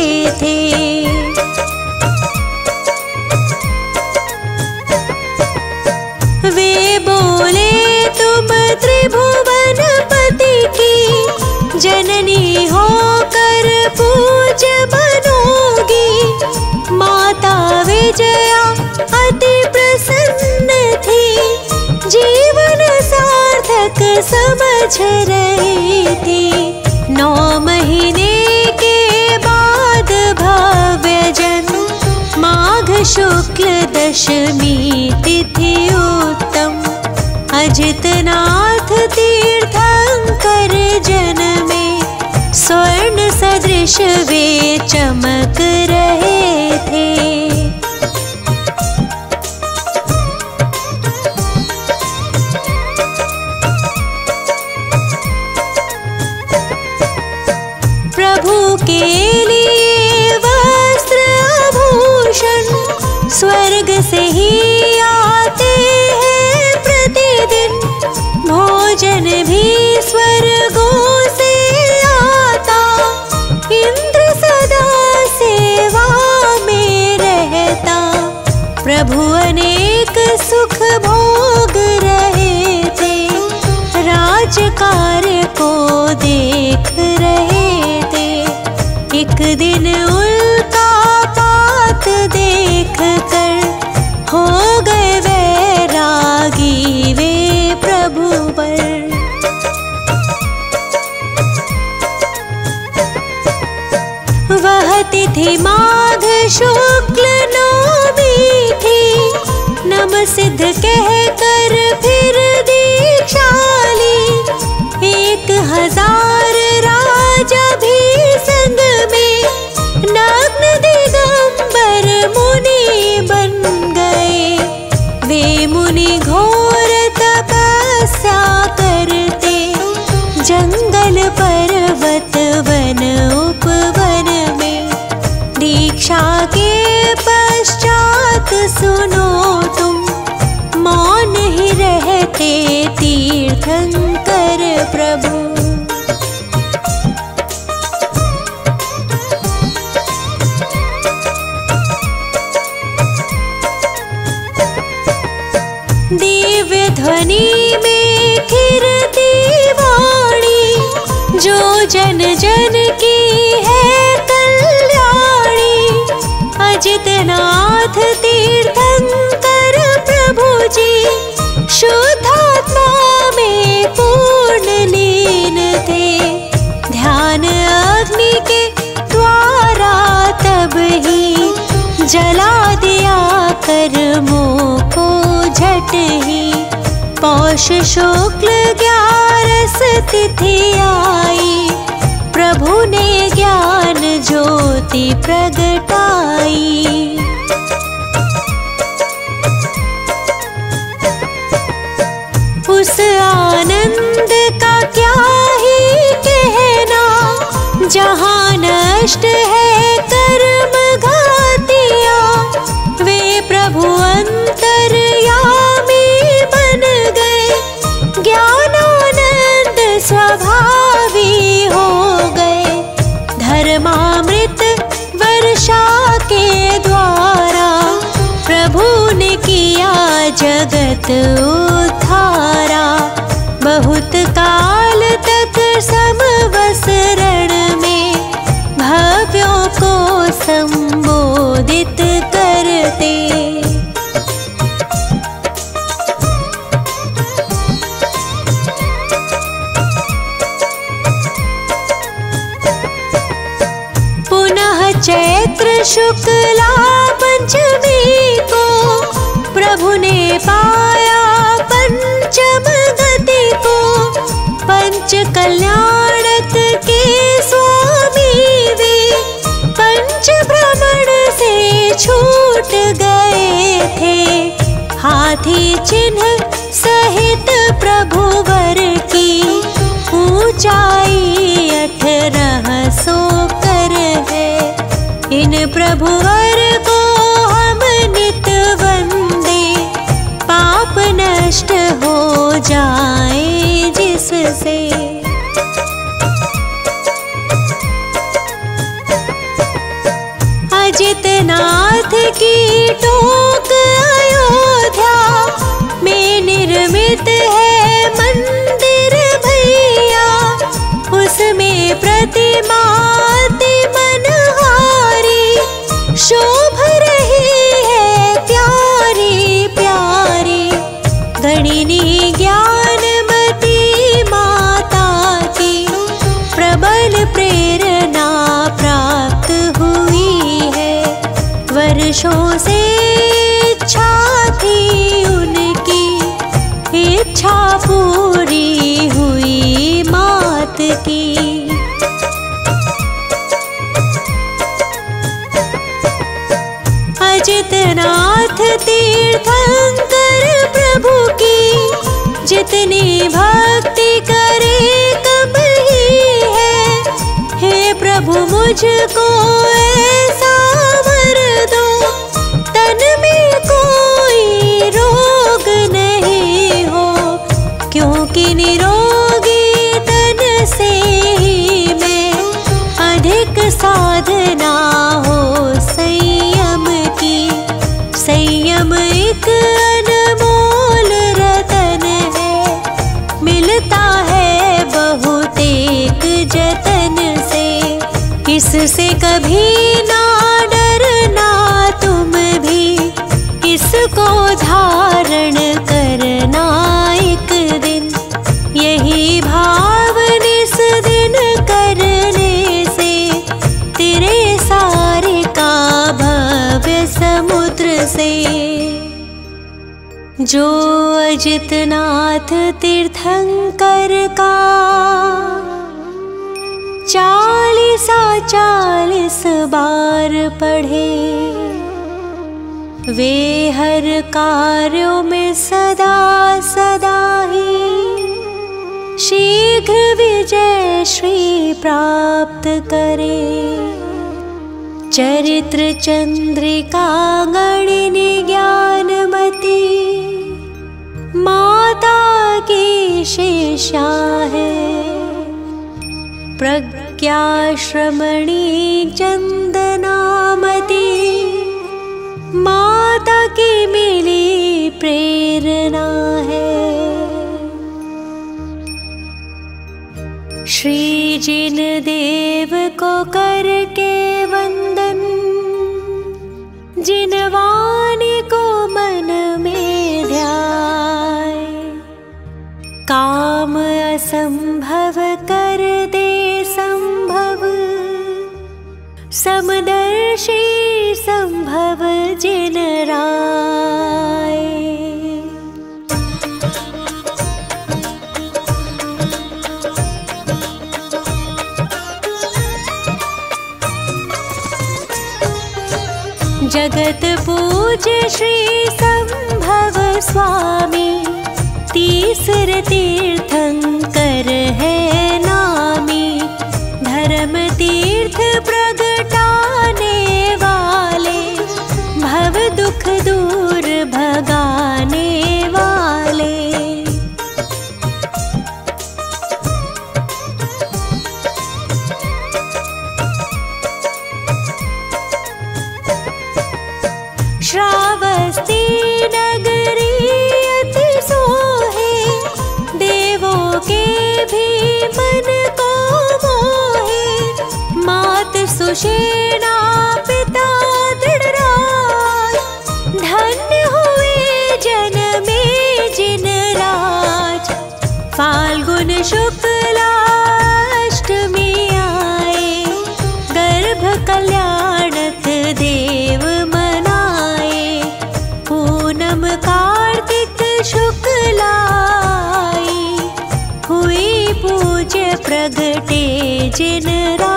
थे। वे बोले तुम त्रिभुवन पति की जननी होकर पूज्य बनोगी। माता विजया अति प्रसन्न थी, जीवन सार्थक समझ रही थी। 9 महीने के बाद भव्य जन्म, माघ शुक्ल दशमी तिथि उत्तम। अजितनाथ तीर्थंकर जन्मे, स्वर्ण सदृश वे चमक रहे थे। प्रभु के लिए वस्त्र आभूषण, स्वर्ग से ही आते हैं प्रतिदिन। भोजन भी स्वर्गों से आता, इंद्र सदा सेवा में रहता। प्रभु अनेक सुख भोग रहे थे, राज कार्य को देख रहे थे। एक दिन उल्का पात देख कर, हो गए वैरागी वे प्रभु पर। वह तिथि माघ शुक्ल नवमी थी, नम सिद्ध कहकर फिर दीक्षा ली। 1000 राजा भी संग में, नग्न दिगंबर मुनि बन गए। वे मुनि घोर तपस्या करते, जंगल पर्वत वन उपवन में। दीक्षा के पश्चात सुनो तुम, मौन ही रहते तीर्थंकर प्रभु। दिव्य ध्वनि में खिरती वाणी, जो जन जन की है कल्याणी। अजितनाथ तीर्थंकर प्रभु जी, शुद्धात्मा में पूर्ण लीन थे। ध्यान अग्नि के द्वारा तब ही, जला दिया कर्मों को झट ही। पौष शुक्ल 11 तिथि आई, प्रभु ने ज्ञान ज्योति प्रगटाई। उस आनंद का क्या ही कहना, जहाँ नष्ट है कर्म घातिया। वे प्रभु जगत उद्धारा। बहुत काल तक समवसरण में भव्यों को संबोधित करते। चैत्र शुक्ला पंचमी को प्रभु ने पाया पंचम गति को। पंच कल्याणक के स्वामी वे पंच भ्रमण से छूट गए थे। हाथी चिन्ह सहित प्रभु वर की ऊंचाई 1800 कर है। इन प्रभुवर को हम नित वंदे, पाप नष्ट हो जाए जिससे। अजित नाथ की टोक अयोध्या में निर्मित है मंदिर भैया। उसमें प्रतिमा शोभ रही है प्यारी प्यारी। गणिनी ज्ञानमती माता की प्रबल प्रेरणा प्राप्त हुई है। वर्षों से इच्छा थी उनकी, इच्छा पूरी हुई मात की। अजितनाथ तीर्थंकर प्रभु की जितनी भक्ति करे कम ही है। हे प्रभु मुझको ऐसा वर दो, तन में कोई रोग नहीं हो। क्योंकि निरोगी तन से ही मैं अधिक साधना हो संयम की। संयम एक अनमोल रतन है, मिलता है बहुत एक जतन से। इससे कभी ना डरना तुम भी, इसको धारण करना एक दिन। यही भाव निस दिन करने से तेरे सारे का भव्य समुद्र से। जो अजितनाथ तीर्थंकर का 40 बार पढ़े, वे हर कार्यों में सदा सदा ही शीघ्र विजय श्री प्राप्त करे। चरित्र चंद्रिका गणिनी ज्ञानमती माता की शिष्या है। प्रज्ञा श्रमणी चंदनामती माता की मिली प्रेरणा है। श्री जिन देव को करके वंदन, जिन वाणी को मन में ध्याए। काम असंभव कर दे संभव, समदर्शी संभव जिन राय। जगत पूज्य श्री संभव स्वामी, तीसरे तीर्थंकर है नामी। धर्म तीर्थ प्रगटाने वाले, भव दुख दूर भगाने वाले। श्रावस्ती नगरी मात सुषेणा पिता दृढ़राज, धन्य हुए जन्मे जिन राज। फाल्गुन शुक्ला अष्टमी आए, गर्भ कल्याणक देव मनाए। पूनम कार्तिक शुक्ला आई, हुई पूज्य प्रगटे जिन राई।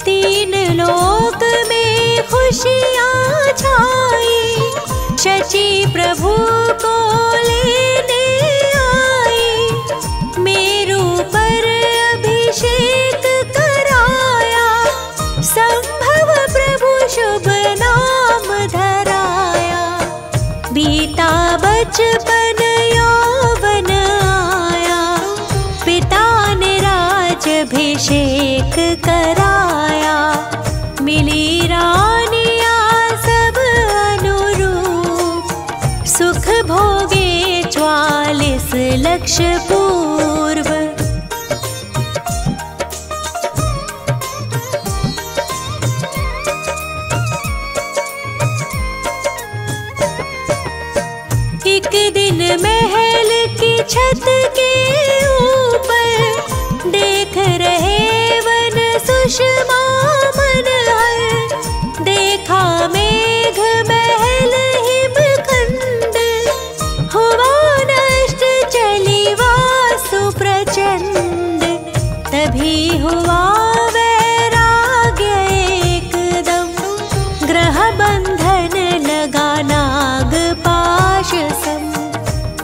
तीन लोक में खुशियाँ छाई, शची प्रभु को लेने आई। मेरू पर अभिषेक कराया, संभव प्रभु शुभ नाम धराया। बीता बचपन यौवन आया, पिता ने राजभिषेक कराया। मिली रानिया सब अनुरूप, सुख भोगे 44 लक्ष पूर्व। एक दिन महल की छत के ऊपर, देख रहे वन सुषमा मन हर। देखा मेघ महल हिमखंड, हुआ नष्ट चली वासु प्रचंड। तभी हुआ वैराग्य एकदम, ग्रह बंधन लगा नाग पाश सम।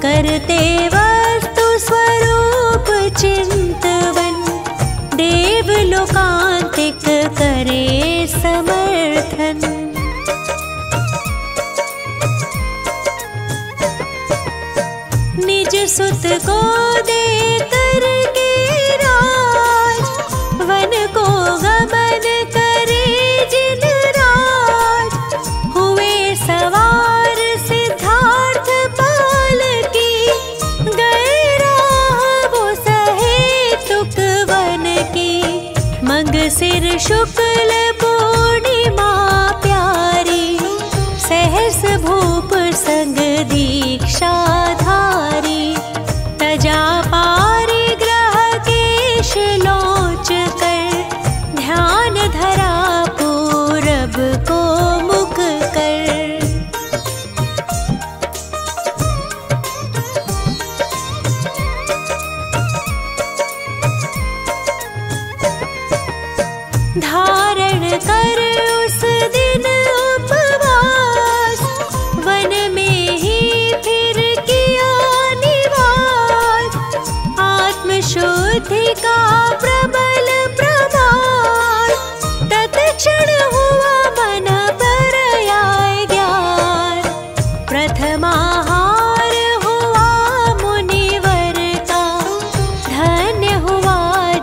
करते वस्तु स्वरूप चिंतवन, देव लोकांतिक करे समर्थन। निज सुत को दे करके राज, वन को गमन करे जिन राज। हुए सवार सिद्धार्थ पाल की, गए राह वो सहेतुक वन की। मंगसिर शुक्ल पूर्णिमा प्यारी, सहस भूप संग दीक्षा धारी। तजा पारिग्रह केश लोच कर, ध्यान धरा पूरब को मुख कर। धारण कर उस दिन उपवास, वन में ही फिर किया निवास। आत्मशुद्धि का प्रबल प्रमाण, तत्क्षण हुआ मन पर आए ज्ञान। प्रथमाहार हुआ मुनिवर का, धन्य हुआ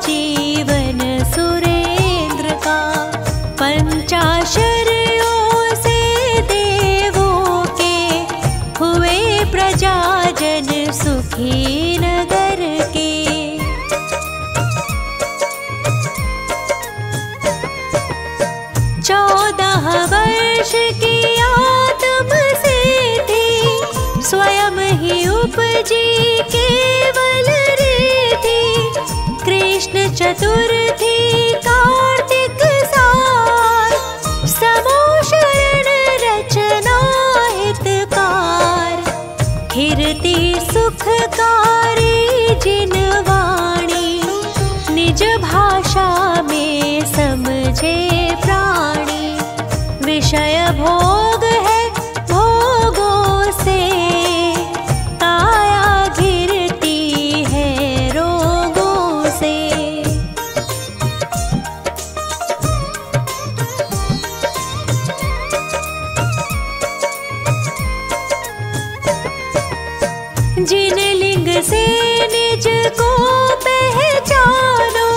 जीवन सुरेंद्र का। पंचाशरियों से देवों के, हुए प्रजाजन सुखी नगर के। 14 वर्ष की आत्म से थी, स्वयं ही उपजी केवल रीति। कृष्ण चतुर्थी कार्तिक सार, समोशरण रचना हितकार। खिरती सुखकारी जिन वाणी, निज भाषा में समझे प्राणी। विषय भोग है भोगों से, काया घिरती है रोगों से। जिन लिंग से निज को पहचानो,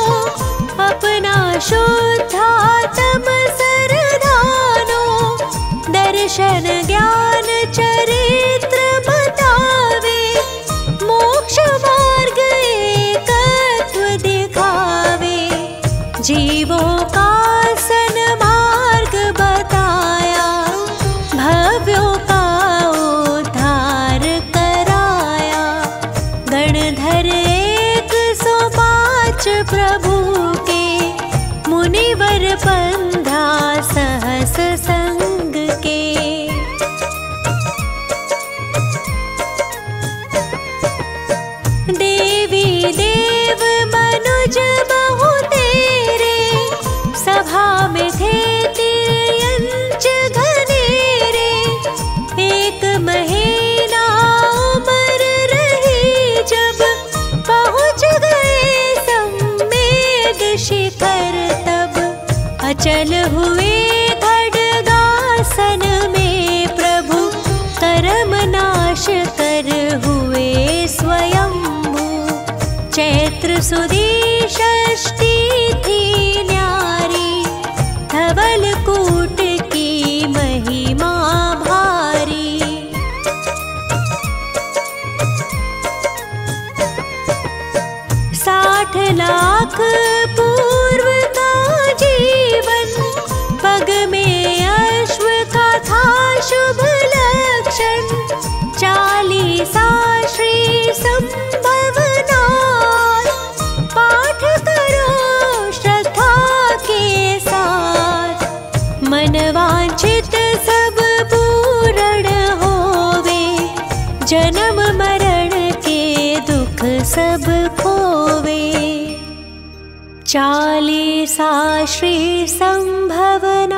अपना शुद्धात्म सरधानो। दर्शन ज्ञान चरित्र बतावे, मोक्ष जीवों का सन्मार्ग बताया, भव्यों का उद्धार कराया। गणधर 105 प्रभु के, मुनिवर 15 सहस संग के। देवी देव मनुज बहु तेरे, सभा में थे तिर्यंच घनेरे। एक महीना उम्र रही जब, पहुँच गए सम्मेद शिखर तब। अचल हुए खड्गासन में प्रभु, कर्म नाश कर हुए स्वयंभू। चैत्र सुदी षष्ठी थी न्यारी, धवलकूट की महिमा भारी। 60 लाख पूर्व का जीवन, पग में अश्व का था शुभ लक्षण। 40 श्री संभवनाथ, पाठ करो श्रद्धा के साथ। मन वांछित सब पूर्ण होवे, जन्म मरण के दुख सब खोवे। 40 श्री संभवनाथ,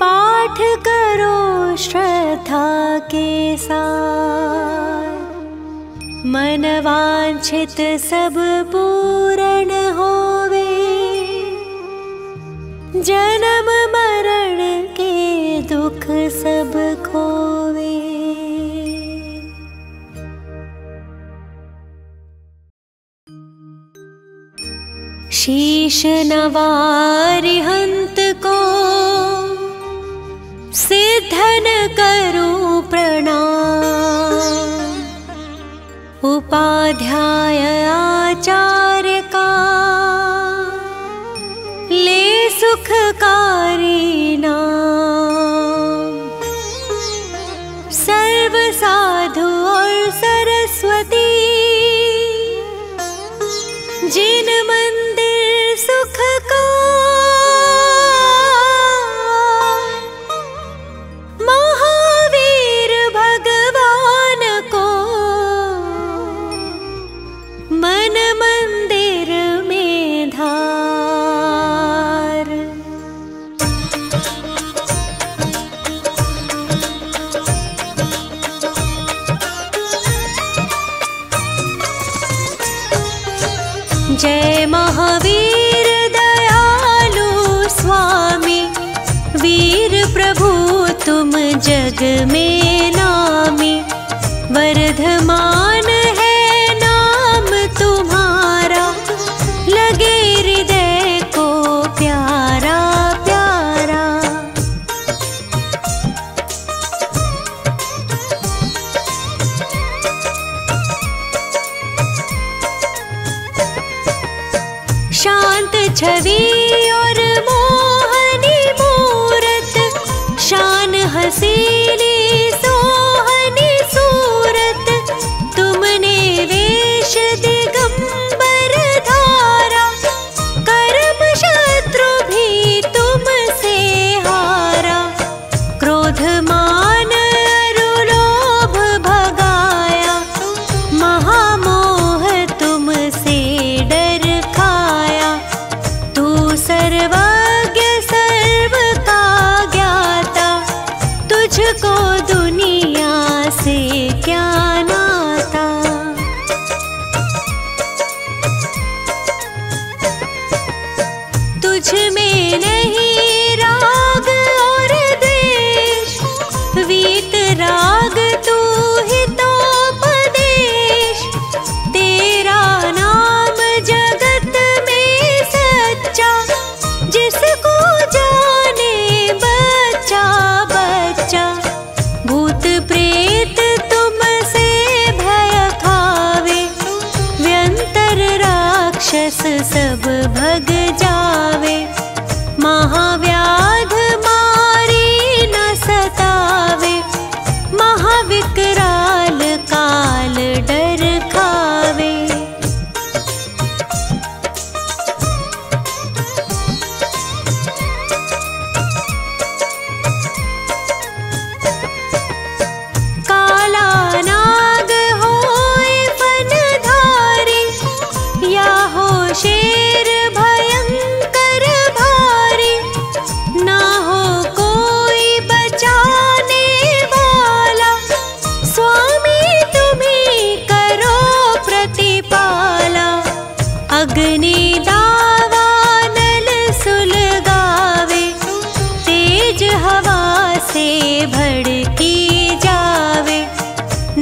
पाठ करो श्रद्धा के साथ। मन वांछित सब पूर्ण होवे, जन्म मरण के दुख सब खोवे। शीश नवारिहंत को, सिद्धन करूं प्रणाम। उपाध्याय आचार्य का, ले सुखकारी नाम। सर्व साधु और सरस्वती, जिन मंदिर सुख का। महावीर भगवान को, मन मंदिर में धार। जय महावीर दयालु स्वामी, वीर प्रभु तुम जग में नामी। वर्धमान है नाम तुम्हारा, लगे हृदय को प्यारा प्यारा। शांत छवि और मोहनी मूरत, शान हसीनी सोहनी सूरत। तुमने वेश दिगंबर धारा, कर्म शत्रु भी तुमसे हारा। क्रोध मान अरुलोभ भगाया, महामोह तुमसे डर खाया। तू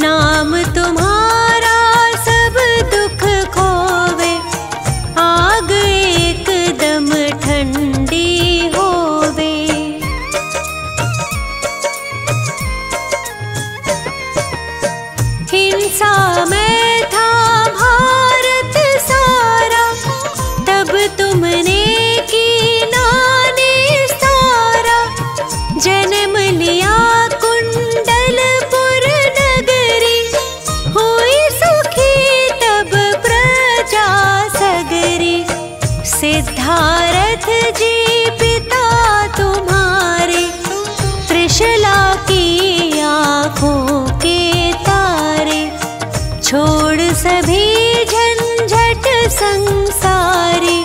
नाम तुम्हारा सब दुख खोवे, आग एकदम ठंडी होवे। हिंसा में था भारत सारा, तब तुमने की नानी सारा। जन्म लिया कुंडलपुर नगरी, हुई सुखी तब प्रजा सगरी। सिद्धारथ जी पिता तुम्हारे, त्रिशला की आँखों के तारे। छोड़ सभी झंझट संसारी,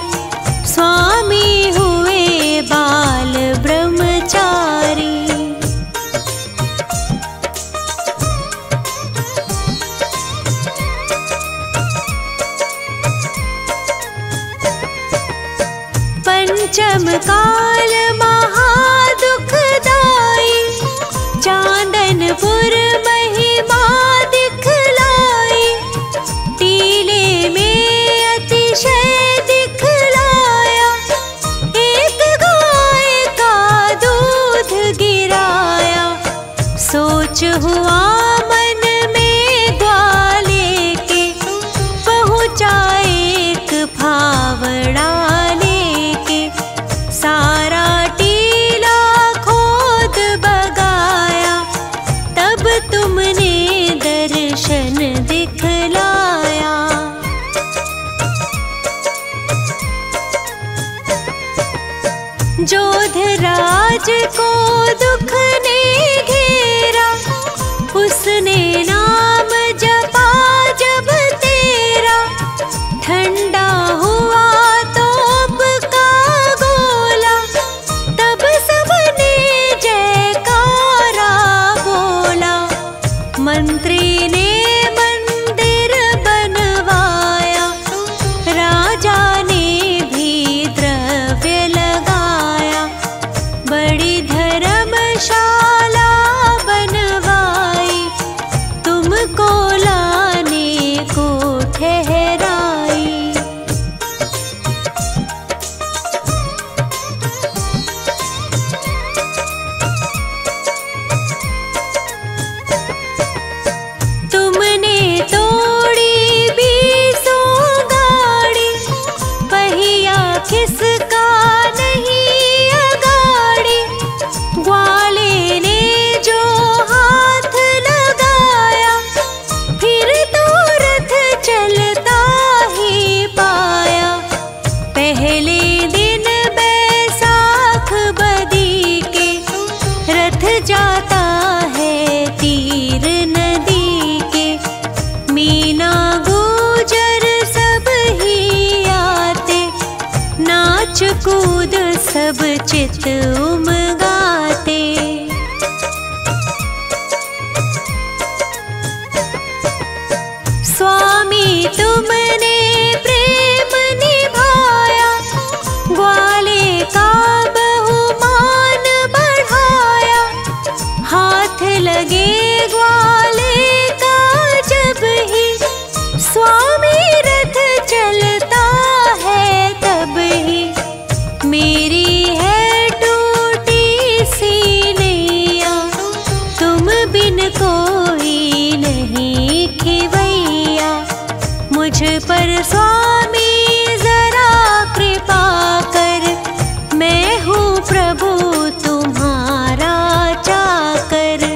स्वामी हुए बाल ब्रह्मचारी। पंचम काल महादुखदाई, चांदनपुर महिमा दिखलाई। टीले में अतिशय दिखलाया, एक गाय का दूध गिराया। सोच हुआ मन में ग्वाले के, पहुँचा एक फावड़ा लेके। सारा टीला खोद बगाया, तब तुमने दर्शन दिखलाया। जोधराज को दुख ने घेरा, उसने नाम जपा जब तेरा। ठंडा हुआ तोप का गोला, तब सबने जयकारा बोला। मंत्री ने मंदिर बनवाया, राजा ने भी द्रव्य लगाया। बड़ी धर्मशाला बनवाई, तुमको लाने को ठहराई। तुमने तोड़ी 20 गाड़ी, पहिया किसका नहीं अगाड़ी। ग्वाले ने जो हाथ लगाया, फिर तो रथ चलता ही पाया। पहले दिन बैसाख बदी के, रथ जाता है तीर नदी के। मीना गुजर सब ही आते, नाच कूद सब चित उमगाते। स्वामी तुमने प्रेम निभाया, ग्वाले का बहुमान बढ़ाया। हाथ लगे ग्वाले का जब ही, स्वामी रथ चलता है तब ही। मेरी है टूटी सी नैया, तुम बिन कोई नहीं खिवैया। मुझ पर स्वामी जरा कृपा कर, मैं हूँ प्रभु तुम्हारा चाकर।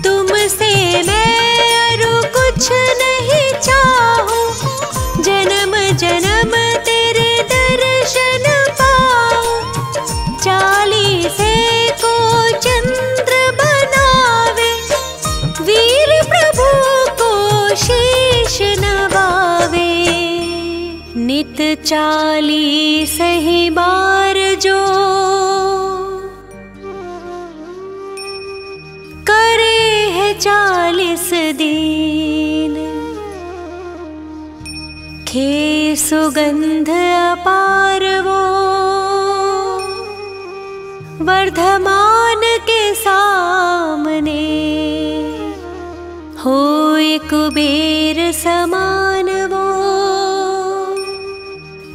तुमसे मैं और कुछ नहीं चाहूं, जन्म जन्म तेरे दर्शन पाऊं। 40 को चंद्र बनावे, वीर प्रभु को शीश नवावे। नित 40 ही बार जो करे है 40 दिन, खे सुगंध अपार वो वर्धमान के सामने होए कुबेर समान वो,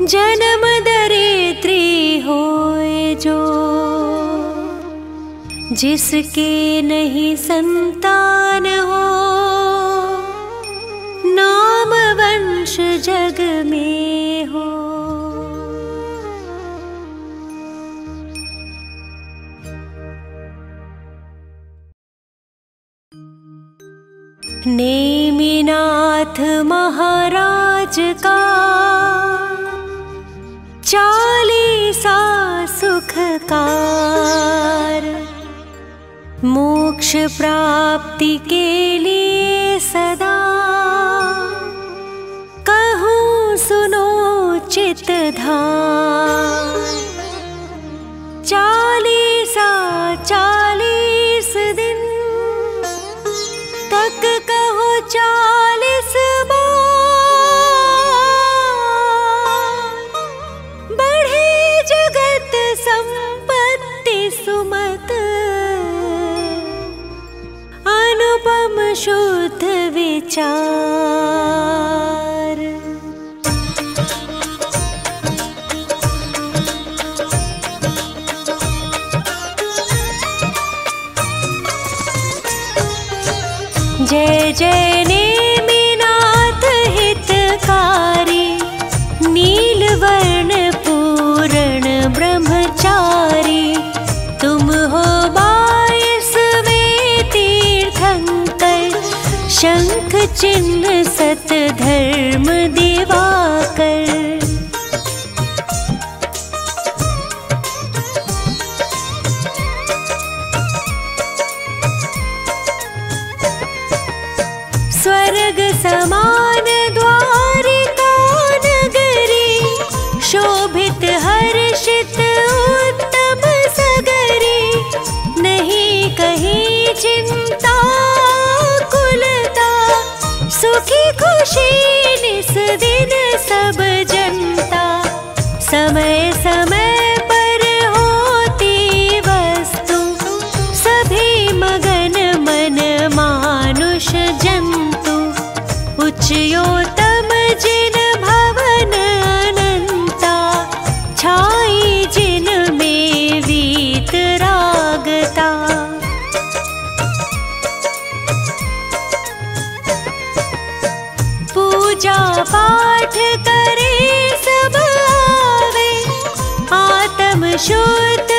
जन्म दरिद्री होए जो, जिसके नहीं संतान हो, नाम वंश जग में हो। नेमिनाथ महाराज का 40 सुखकार, मोक्ष प्राप्ति के लिए सदा कहूँ सुनो चित धाम। 40 दिन तक कहो 40 बार, बढ़े जगत संपत्ति सुमत, अनुपम शुद्ध विचार। जय जय नेमिनाथ हितकारी, नीलवर्ण पूर्ण ब्रह्मचारी। तुम हो 22वें तीर्थंकर, शंख चिन्ह सत धर्म दिवाकर। स्वर्ग समान द्वारिका नगरी, शोभित हर्षित उत्तम सगरी। नहीं कहीं चिंता कुलता, सुखी खुशी निस दिन सब जनता। समय समय पर होती वस्तु, सभी मगन मन मानुष जंतु। उच्चयोतम जिन भवन अनंता, छाई जिन में वीत रागता। पूजा पाठ करे सब आवे, आत्म शुद्ध